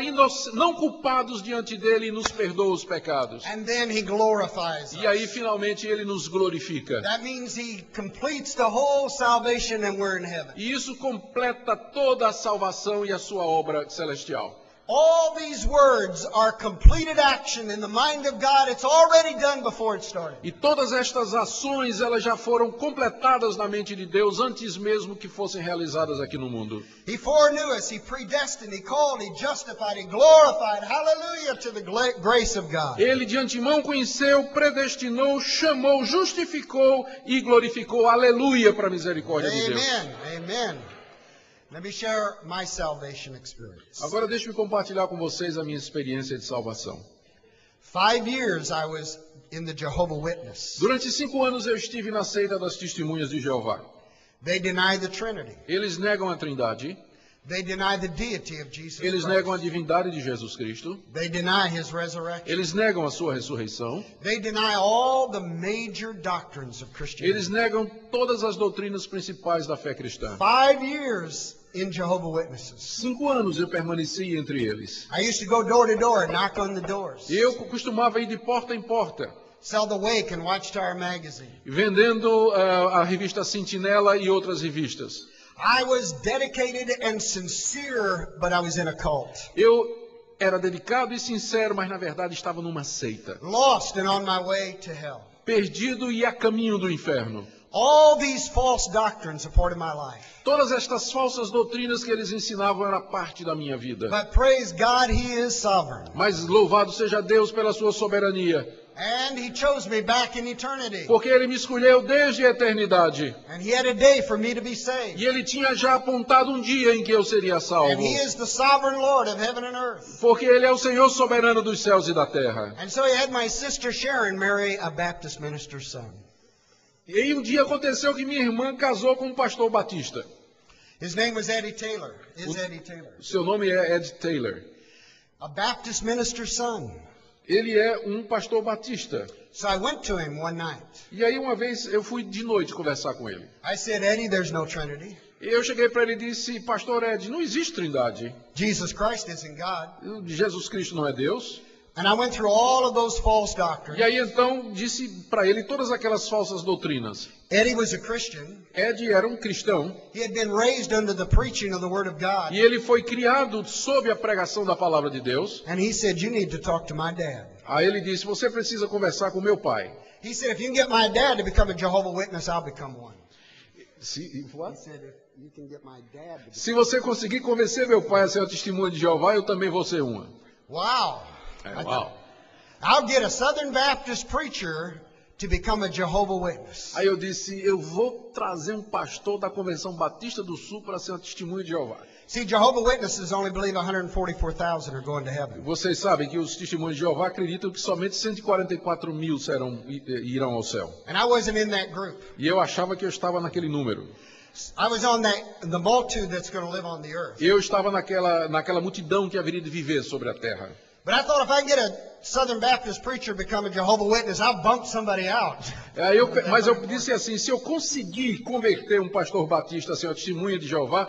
não culpados diante dEle e nos perdoa os pecados. And then He glorifies E aí us. finalmente Ele nos glorifica. That means He completes the whole salvation and we're in heaven. E isso completa toda a salvação e a sua obra celestial. All these words are completed action in the mind of God. It's already done before it started. E todas estas ações, elas já foram completadas na mente de Deus antes mesmo que fossem realizadas aqui no mundo. He foreknew us. He predestined. He called. He justified. He glorified. Hallelujah to the grace of God. Ele de antemão conheceu, predestinou, chamou, justificou e glorificou. Aleluia para a misericórdia de Deus. Amen. Amen. Let me share my salvation experience. Agora deixe-me compartilhar com vocês a minha experiência de salvação. 5 years I was in the Jehovah Witness. Durante 5 anos eu estive na seita das testemunhas de Jeová. They deny the Trinity. Eles negam a Trindade, They deny the deity of Jesus eles Christ. negam a divindade de Jesus Cristo, They deny His resurrection. eles negam a sua ressurreição, They deny all the major doctrines of Christianity. eles negam todas as doutrinas principais da fé cristã. 5 years in Jehovah Witnesses. 5 anos eu permaneci entre eles. I used to go door to door, knock on the doors, E eu costumava ir de porta em porta, sell the Wake and Watchtower magazine. vendendo a revista Sentinela e outras revistas. I was dedicated and sincere, but I was in a cult. Eu era dedicado e sincero, mas na verdade estava numa seita. Lost and on my way to hell. Perdido e a caminho do inferno. All these false doctrines are part of my life. Todas estas falsas doutrinas que eles ensinavam era parte da minha vida. But praise God, He is sovereign. Mas louvado seja Deus pela sua soberania, And He chose me back in eternity. porque Ele me escolheu desde a eternidade. And He had a day for me to be saved. E Ele tinha já apontado um dia em que eu seria salvo. And He is the sovereign Lord of heaven and earth. Porque Ele é o Senhor soberano dos céus e da terra. And so He had my sister Sharon marry a Baptist minister's son. E aí um dia aconteceu que minha irmã casou com um pastor batista. His name was Eddie Taylor. Eddie Taylor. Seu nome é Ed Taylor. A Baptist minister's son. Ele é um pastor batista. So I went to him one night. E aí uma vez eu fui de noite conversar com ele. I said, Eddie, there's no Trinity. E eu cheguei para ele e disse, pastor Ed, não existe trindade. Jesus Christ isn't God. Jesus Cristo não é Deus. And I went through all of those false doctrines. E aí então disse para ele todas aquelas falsas doutrinas. Eddie was a Christian. Ed era um cristão He had been raised under the preaching of the Word of God. e ele foi criado sob a pregação da palavra de Deus. And he said, you need to talk to my dad. Aí ele disse, você precisa conversar com meu pai. He said, if you can get my dad to become a Jehovah Witness, I'll become one. He said, if you can get my dad to become... Se você conseguir convencer meu pai a ser uma testemunha de Jeová, eu também vou ser uma. Wow. Uau. I'll get a Southern Baptist preacher to become a Jehovah Witness. Aí eu disse, eu vou trazer um pastor da Convenção Batista do Sul para ser uma testemunha de Jeová. See, Jehovah Witnesses only believe 144,000 are going to heaven. Vocês sabem que os testemunhos de Jeová acreditam que somente 144 mil irão ao céu. And I wasn't in that group. E eu achava que eu estava naquele número. I was on the multitude that's going to live on the earth. Eu estava naquela multidão que haveria de viver sobre a terra. But I thought if I can get a Southern Baptist preacher to become a Jehovah Witness, I'll bump somebody out. Mas eu disse assim, se eu conseguir converter um pastor batista a ser uma testemunha de Jeová,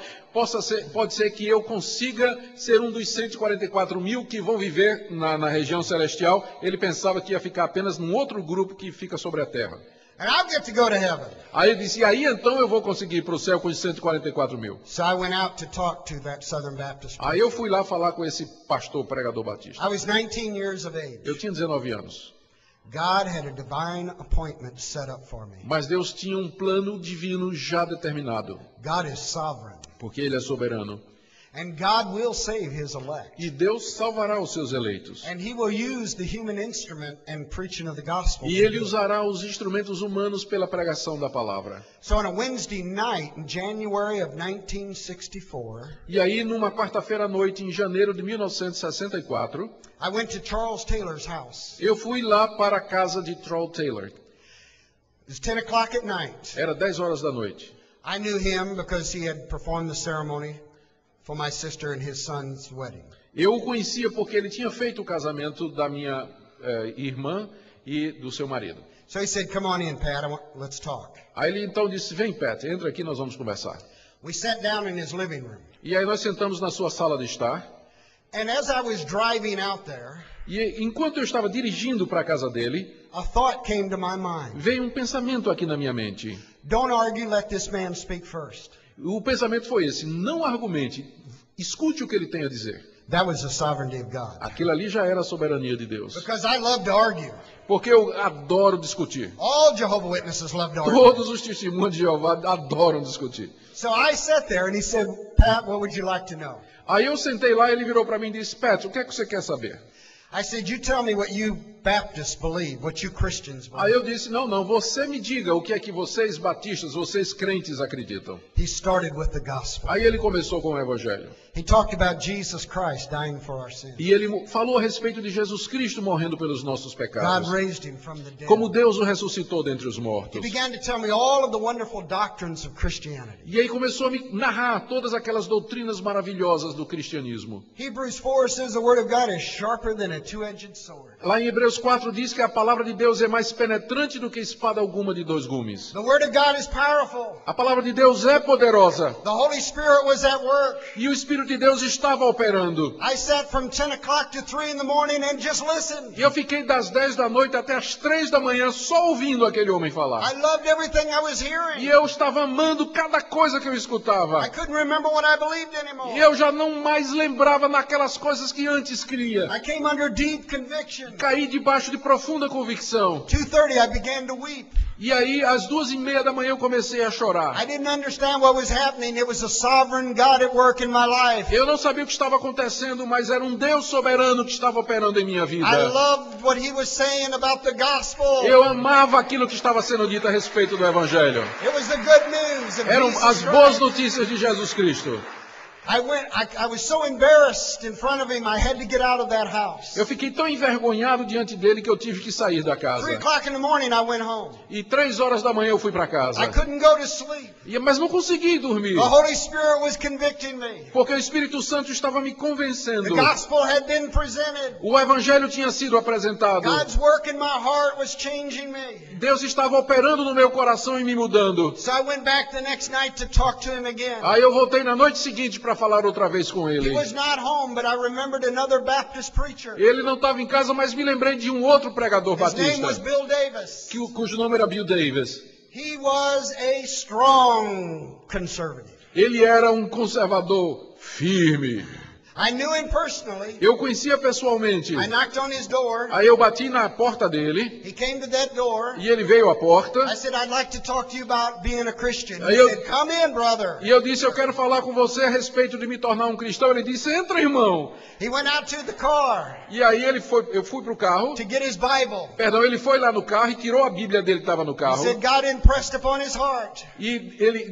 pode ser que eu consiga ser um dos 144 mil que vão viver na região celestial. Ele pensava que ia ficar apenas num outro grupo que fica sobre a terra. And I'll get to go to heaven. Aí ele disse, e aí então eu vou conseguir ir para o céu com os 144 mil. So I went out to talk to that Southern Baptist preacher. Aí eu fui lá falar com esse pastor pregador batista. I was 19 years of age. Eu tinha 19 anos. God had a divine appointment set up for me. Mas Deus tinha um plano divino já determinado. God is sovereign. Porque Ele é soberano. And God will save His elect. E Deus salvará os seus eleitos. And He will use the human instrument in preaching of the gospel. E Ele usará os instrumentos humanos pela pregação da palavra. So on a Wednesday night in January of 1964, E aí, numa quarta-feira à noite, em janeiro de 1964, I went to Charles Taylor's house. eu fui lá para a casa de Charles Taylor. It was 10 o'clock at night. Era 10 horas da noite. I knew him because he had performed the ceremony for my sister and his son's wedding. Eu o conhecia porque ele tinha feito o casamento da minha irmã e do seu marido. So he said, "Come on in, Pat. Let's talk." Aí ele então disse, vem Pat, entra aqui, nós vamos conversar. We sat down in his living room. E aí nós sentamos na sua sala de estar. And as I was driving out there, E enquanto eu estava dirigindo para a casa dele, a thought came to my mind. veio um pensamento aqui na minha mente. Don't argue, let this man speak first. O pensamento foi esse, não argumente, escute o que ele tem a dizer. That was the sovereignty of God. Aquilo ali já era a soberania de Deus. Because I love to argue. Porque eu adoro discutir. All Jehovah's Witnesses love to argue. Todos os testemunhos de Jeová adoram discutir. So I sat there and he said, "Pat, what would you like to know?" Aí eu sentei lá e ele virou para mim e disse, Pat, o que é que você quer saber? I said, "You tell me what you Baptists believe, what you Christians Aí believe." eu disse, não, você me diga o que é que vocês batistas, vocês crentes acreditam. He started with the gospel. Aí ele começou com o evangelho. He talked about Jesus Christ dying for our sins. E ele falou a respeito de Jesus Cristo morrendo pelos nossos God pecados. raised him from the dead. Como Deus o ressuscitou dentre os He mortos. began to tell me all of the wonderful doctrines of Christianity. E aí começou a me narrar todas aquelas doutrinas maravilhosas do cristianismo. Hebrews 4 says the word of God is sharper than a two-edged sword. Lá em Hebreus 4 diz que a palavra de Deus é mais penetrante do que espada alguma de dois gumes. The word of God is powerful. A palavra de Deus é poderosa. The Holy Spirit was at work. E o Espírito de Deus estava operando. I sat from 10 o'clock to 3 in the morning and just listened. E eu fiquei das 10 da noite até as 3 da manhã só ouvindo aquele homem falar. I loved everything I was E hearing. eu estava amando cada coisa que eu escutava. I couldn't remember what I believed anymore. E eu já não mais lembrava naquelas coisas que antes cria. I came under deep conviction. Caí debaixo de profunda convicção. 2:30 I began to weep. E aí, às 2:30 da manhã, eu comecei a chorar. I didn't understand what was happening. It was a sovereign God at work in my life. Eu não sabia o que estava acontecendo, mas era um Deus soberano que estava operando em minha vida. I loved what he was saying about the gospel. Eu amava aquilo que estava sendo dito a respeito do Evangelho. It was the good news of Eram Jesus as boas Christ. notícias de Jesus Cristo. I was so embarrassed in front of him, I had to get out of that house. Eu fiquei tão envergonhado diante dele que eu tive que sair da 3 casa. o'clock in the morning, I went home. E 3 horas da manhã eu fui para casa. I couldn't go to sleep. Mas não consegui dormir. The Holy Spirit was convicting me. Porque o Espírito Santo estava me The convencendo. gospel had been presented. O Evangelho tinha sido apresentado. God's work in my heart was changing me. Deus estava operando no meu coração e me mudando. So I went back the next night to talk to him again. Aí eu voltei na noite seguinte para falar outra vez com He ele. was not home, but I remembered another Baptist preacher. Ele não estava em casa, mas me lembrei de um outro pregador His name was batista, Bill Davis. cujo nome era Bill Davis. He was a strong conservative. Ele era um conservador firme. I knew him personally. Eu conhecia pessoalmente. I knocked on his door. Aí eu bati na porta dele He came to that door. e ele veio à porta. I said, "I'd like to talk to you about being a Christian." He Aí eu- said, "Come in, brother." E eu disse, eu quero falar com você a respeito de me tornar um cristão. Ele disse, entra, irmão. He went out to the car E aí eu fui pro carro. to get his Bible. Perdão, ele foi lá no carro e tirou a Bíblia dele que estava no He carro. said, "God impressed upon his heart. E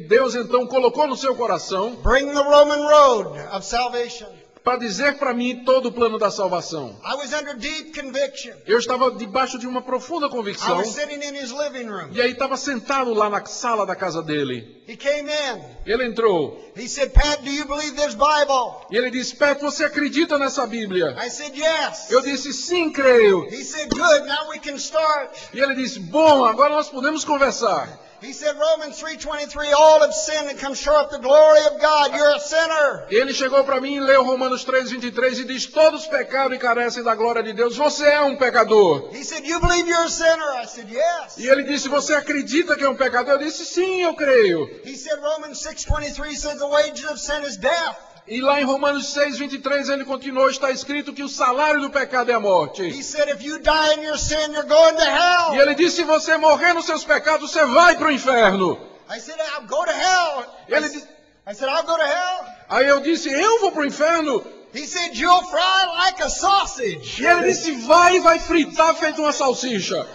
Deus então colocou no seu coração Bring the Roman road of salvation." para dizer para mim todo o plano da salvação. I was under deep conviction. Eu estava debaixo de uma profunda I convicção. was sitting in his living room. E aí estava sentado lá na sala da casa dele. He came in. Ele entrou. He said, "Pat, do you believe this Bible?" E ele disse, Pat, você acredita nessa Bíblia? I said, "Yes." Eu disse, sim, creio. He said, "Good, now we can start." E ele disse, bom, agora nós podemos conversar. He said, Romans 3:23, "All have sinned and come short of the glory of God." You're a sinner. Ele chegou para mim e leu Romanos 3:23 e diz, todos pecaram e carecem da glória de Deus. Você é um pecador. He said, "You believe you're a sinner?" I said, "Yes." E ele disse, você acredita que é um pecador? Eu disse, sim, eu creio. He said, Romans 6:23 says the wages of sin is death. E lá em Romanos 6:23 ele continuou, está escrito que o salário do pecado é a morte. He said, "If you die in your sin, you're going to hell." E ele disse, se você morrer nos seus pecados, você vai para o inferno. I said, "I'll go to hell." Ele disse, I said, "I'll go to hell." aí eu disse, eu vou para o inferno? He said, "You'll fry like a sausage." E ele disse, vai fritar feito uma salsicha.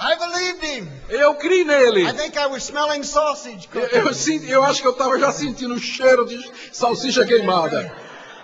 I believed him. Eu criei nele. I think I was smelling sausage. Eu acho que eu estava já sentindo o cheiro de salsicha queimada.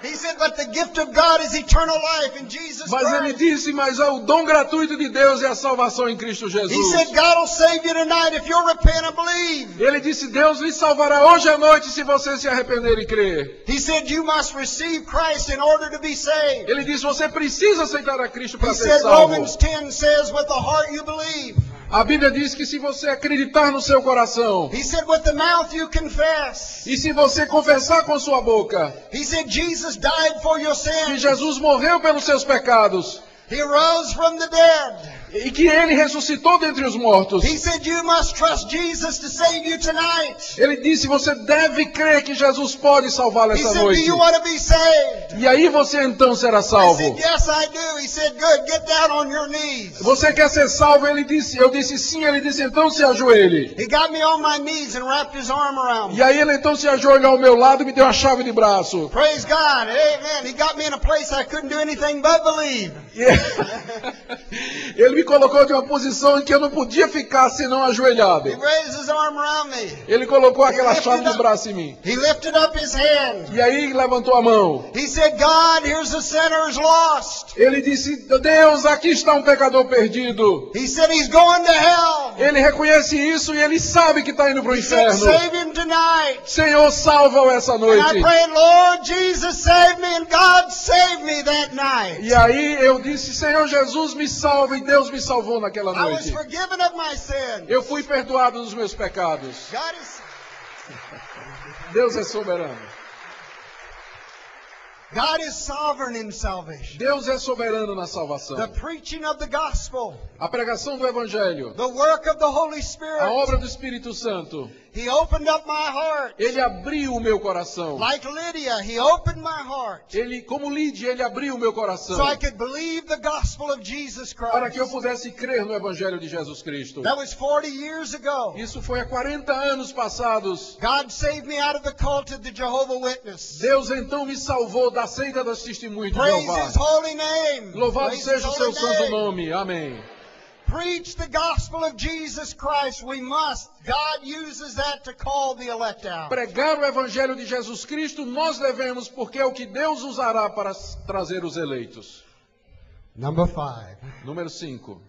He said, but the gift of God is eternal life in Jesus Mas ele Christ. disse, mas o dom gratuito de Deus é a salvação em Cristo He Jesus. said, God will save you tonight if you'll repent and believe. Ele disse, Deus lhe salvará hoje à noite se você se arrepender e crer. He said, you must receive Christ in order to be saved. Ele disse, você precisa aceitar a Cristo para He ser said, salvo. Romans 10 says, with the heart you believe. A Bíblia diz que se você acreditar no seu coração, He said, with the mouth you confess. e se você confessar com sua boca He said, Jesus died for your que sins. Jesus morreu pelos seus pecados, He rose from the dead. e que ele ressuscitou dentre os mortos, He said, you must trust Jesus to save you tonight. ele disse, você deve crer que Jesus pode salvá-lo He essa said, do noite. you want to be saved? E aí você então será I salvo. said, yes, I do. He said, good, get down on your knees. Você quer ser salvo? Ele disse, eu disse sim, ele disse, então se ajoelhe. He got me on my knees and wrapped his arm around me. E aí ele então se ajoelhou ao meu lado e me deu a chave de braço. Praise God. Amen. He got me in a place I couldn't do anything but believe. E ele me colocou de uma posição em que eu não podia ficar senão ajoelhado. He raised his arm around me. Ele colocou aquela chave de braço em mim. He lifted up his hand. E aí levantou a mão. He said, God, here's a sinner who's lost. Ele disse, Deus, aqui está um pecador perdido. He said, he's going to hell. Ele reconhece isso e ele sabe que está indo para o He said, inferno. save him tonight. Senhor, salva-o essa And I noite. prayed, Lord Jesus, save me, and God saved me that night. E aí eu disse, Senhor Jesus, me salva, e Deus me salvou naquela I was noite. forgiven of my sin. Eu fui perdoado dos meus pecados. God is, Deus é soberano. God is sovereign in salvation. Deus é soberano na salvação. The preaching of the gospel, A pregação do Evangelho, the work of the Holy a Spirit. obra do Espírito Santo, He opened up my heart. ele abriu o meu coração. Like Lydia, he opened my heart. Ele, como Lídia, ele abriu o meu coração So I could believe the gospel of Jesus para que eu Christ. pudesse crer no Evangelho de Jesus Cristo. That was 40 years ago. Isso foi há 40 anos passados. God saved me out of the cult of the Jehovah Witness. Deus então me salvou da seita das testemunhas de Praise Jeová. His holy name. Louvado Praise seja o His seu holy santo name. nome. Amém. Preach the gospel of Jesus Christ. We must. God uses that to call the elect out. Pregar o Evangelho de Jesus Cristo nós devemos, porque é o que Deus usará para trazer os eleitos. Number 5. Número 5.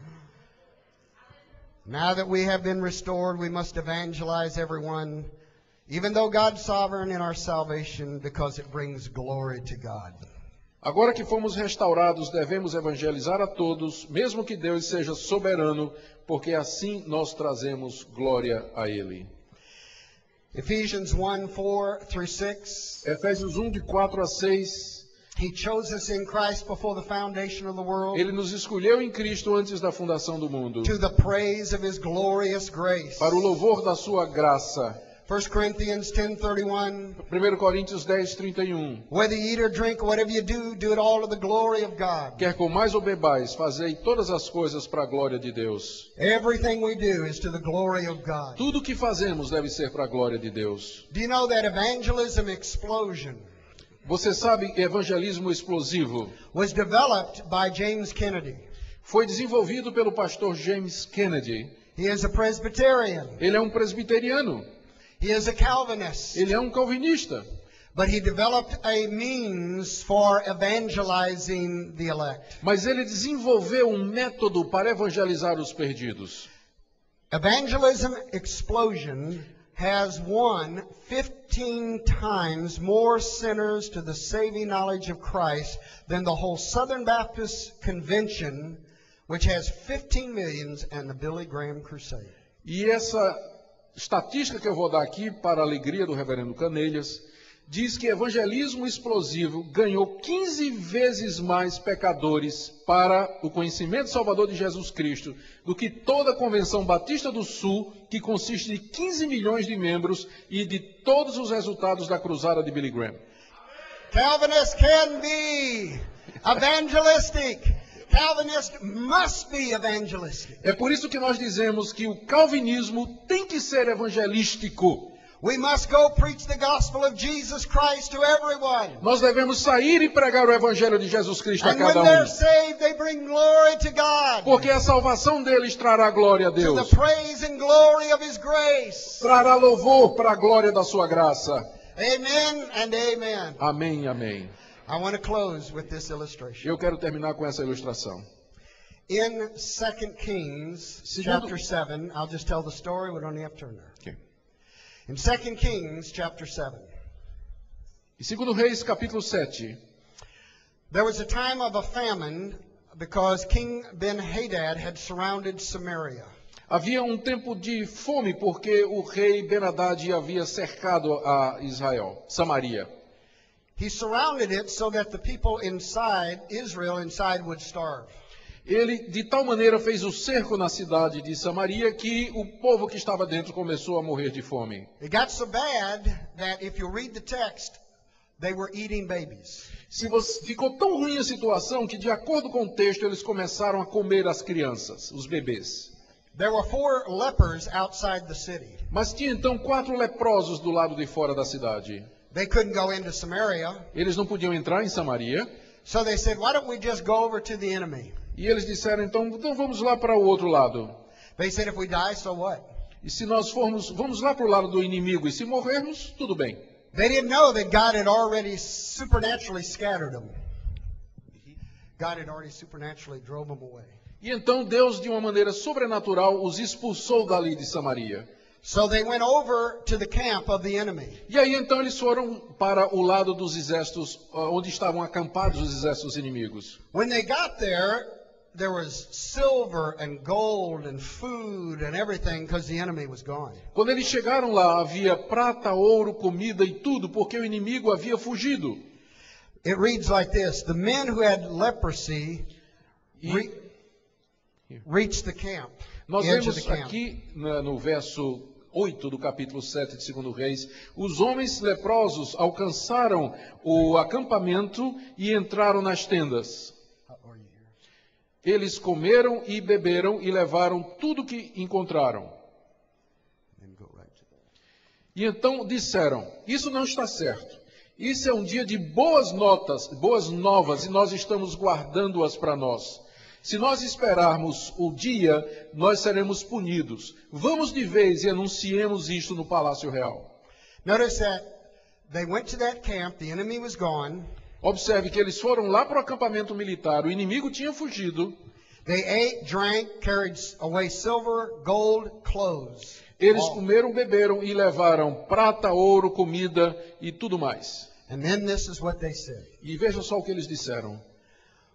Now that we have been restored, we must evangelize everyone, even though God's sovereign in our salvation, because it brings glory to God. Agora que fomos restaurados, devemos evangelizar a todos, mesmo que Deus seja soberano, porque assim nós trazemos glória a Ele. Ephesians 1:4-6. Efésios 1, de 4 a 6. He chose us in Christ before the foundation of the world, Ele nos escolheu em Cristo antes da fundação do mundo, to the praise of His glorious grace. para o louvor da sua graça. 1 Corinthians 10:31. 1 Coríntios 10, 31. Whether you eat or drink, or whatever you do, do it all to the glory of God. Quer comais ou bebais, fazei todas as coisas para a glória de Deus. Everything we do is to the glory of God. Tudo o que fazemos deve ser para a glória de Deus. Do you know that evangelism explosion Você sabe que evangelismo explosivo was developed by James Kennedy? foi desenvolvido pelo pastor James Kennedy. He is a Presbyterian. Ele é um presbiteriano. He is a Calvinist. Ele é um calvinista. But he developed a means for evangelizing the elect. Mas ele desenvolveu um método para evangelizar os perdidos. Evangelism explosion has won 15 times more sinners to the saving knowledge of Christ than the whole Southern Baptist Convention, which has 15 millions, and the Billy Graham Crusade. E essa estatística que eu vou dar aqui, para a alegria do reverendo Canelhas, diz que evangelismo explosivo ganhou 15 vezes mais pecadores para o conhecimento salvador de Jesus Cristo do que toda a Convenção Batista do Sul, que consiste de 15 milhões de membros, e de todos os resultados da cruzada de Billy Graham. Calvinists can be evangelistic. Calvinists must be evangelistic. É por isso que nós dizemos que o calvinismo tem que ser evangelístico. We must go preach the gospel of Jesus Christ to everyone. Nós devemos sair e pregar o evangelho de Jesus Cristo a And when cada they're um. saved, they bring glory to God. Porque a salvação deles trará glória a To the Deus. praise and glory of His grace. Trará louvor para a glória da sua graça. Amen and amen. Amém, amém. I want to close with this illustration. Eu quero terminar com essa ilustração. In 2 Kings chapter 7, I'll just tell the story, we don't have to turn there. Okay. In 2 Kings chapter 7, Em 2 Reis, capítulo 7, there was a time of a famine because King Ben-Hadad had surrounded Samaria. havia um tempo de fome porque o rei Ben-Hadad havia cercado a Israel, Samaria. He surrounded it so that the people inside, Israel inside, would starve. Ele, de tal maneira, fez o cerco na cidade de Samaria que o povo que estava dentro começou a morrer de fome. It got so bad that if you read the text, they were eating babies. Ficou tão ruim a situação que, de acordo com o texto, eles começaram a comer as crianças, os bebês. There were 4 lepers outside the city. Mas tinha então 4 leprosos do lado de fora da cidade. They couldn't go into Samaria, Eles não podiam entrar em Samaria. so they said, why don't we just go over to the enemy? E eles disseram, então vamos lá para o outro lado. They said, if we die, so what? E se nós formos, vamos lá para o lado do inimigo. E se morrermos, tudo bem. They didn't know that God had already supernaturally scattered them. God had already supernaturally drove them away. E então Deus, de uma maneira sobrenatural, os expulsou dali de Samaria. So they went over to the camp of the enemy. E aí então eles foram para o lado dos exércitos, onde estavam acampados os exércitos inimigos. When they got there was silver and gold and food and everything because the enemy was gone. Quando eles chegaram lá, havia prata, ouro, comida e tudo, porque o inimigo havia fugido. It reads like this: the men who had leprosy reached the camp. Nós Edge of vemos the camp. aqui no verso 8 do capítulo 7 de 2 Reis, os homens leprosos alcançaram o acampamento e entraram nas tendas. Eles comeram e beberam e levaram tudo que encontraram. E então disseram, isso não está certo. Isso é um dia de boas novas, e nós estamos guardando-as para nós. Se nós esperarmos o dia, nós seremos punidos. Vamos de vez e anunciemos isto no Palácio Real. Notice that they went to that camp, the enemy was gone. Observe que eles foram lá para o acampamento militar, o inimigo tinha fugido. They ate, drank, carried away silver, gold, clothes. Eles All. comeram, beberam e levaram prata, ouro, comida e tudo mais. And then this is what they said. E veja só o que eles disseram.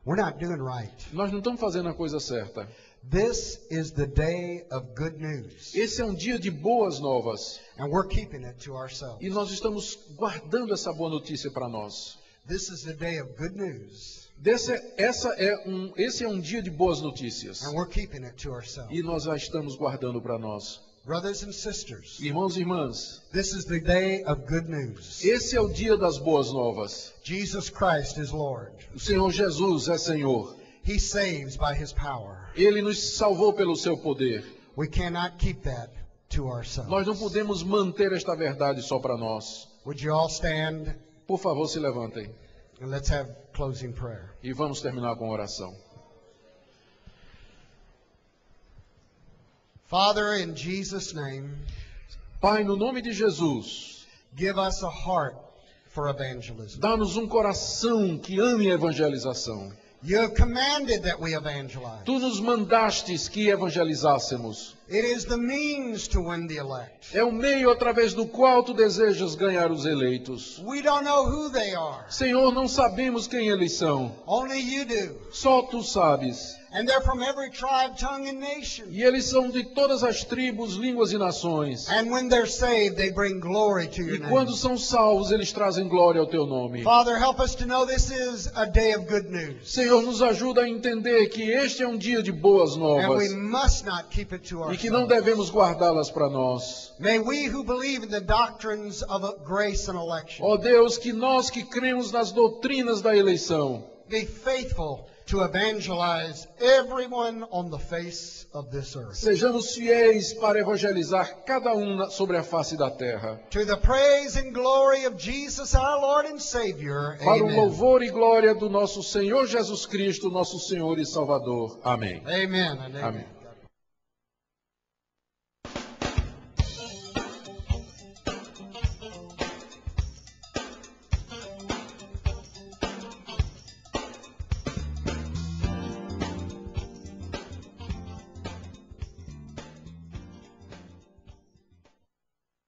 We're not doing right. Nós não estamos fazendo a coisa certa. This is the day of good news. Esse é um dia de boas novas. And we're keeping it to ourselves. E nós estamos guardando essa boa notícia para nós. This is the day of good news. Esse é um dia de boas notícias. And we're keeping it to ourselves. E nós já estamos guardando para nós. Brothers and sisters, Irmãos e irmãs, this is the day of good news. esse é o dia das boas novas. Jesus Christ is Lord. O Senhor Jesus é Senhor. He saves by His power. Ele nos salvou pelo seu poder. We cannot keep that to ourselves. Nós não podemos manter esta verdade só para nós. Would you all stand Por favor, se levantem and let's have closing prayer. e vamos terminar com a oração. Father, in Jesus' name, Pai, no nome de Jesus, give us a heart for evangelism. dá-nos um coração que ame a evangelização. You have commanded that we evangelize. Tu nos mandastes que evangelizássemos. It is the means to win the elect. É o meio através do qual tu desejas ganhar os eleitos. We don't know who they are. Senhor, não sabemos quem eles são. Only you do. Só tu sabes. And they're from every tribe, tongue, and nation. E eles são de todas as tribos, línguas e nações. And when they're saved, they bring glory to your E quando name. são salvos, eles trazem glória ao teu nome. Father, help us to know this is a day of good news. Senhor, nos ajuda a entender que este é um dia de boas And novas. we must not keep it to E que não ourselves. devemos guardá-las para nós. May we who believe in the doctrines of grace and election Ó Deus, que nós que cremos nas doutrinas da eleição, be faithful to evangelize everyone on the face of this earth. sejamos fiéis para evangelizar cada um sobre a face da terra. To the praise and glory of Jesus, our Lord and Savior. Para o Amen. louvor e glória do nosso Senhor Jesus Cristo, nosso Senhor e Salvador. Amém. Amen and amen. Amém.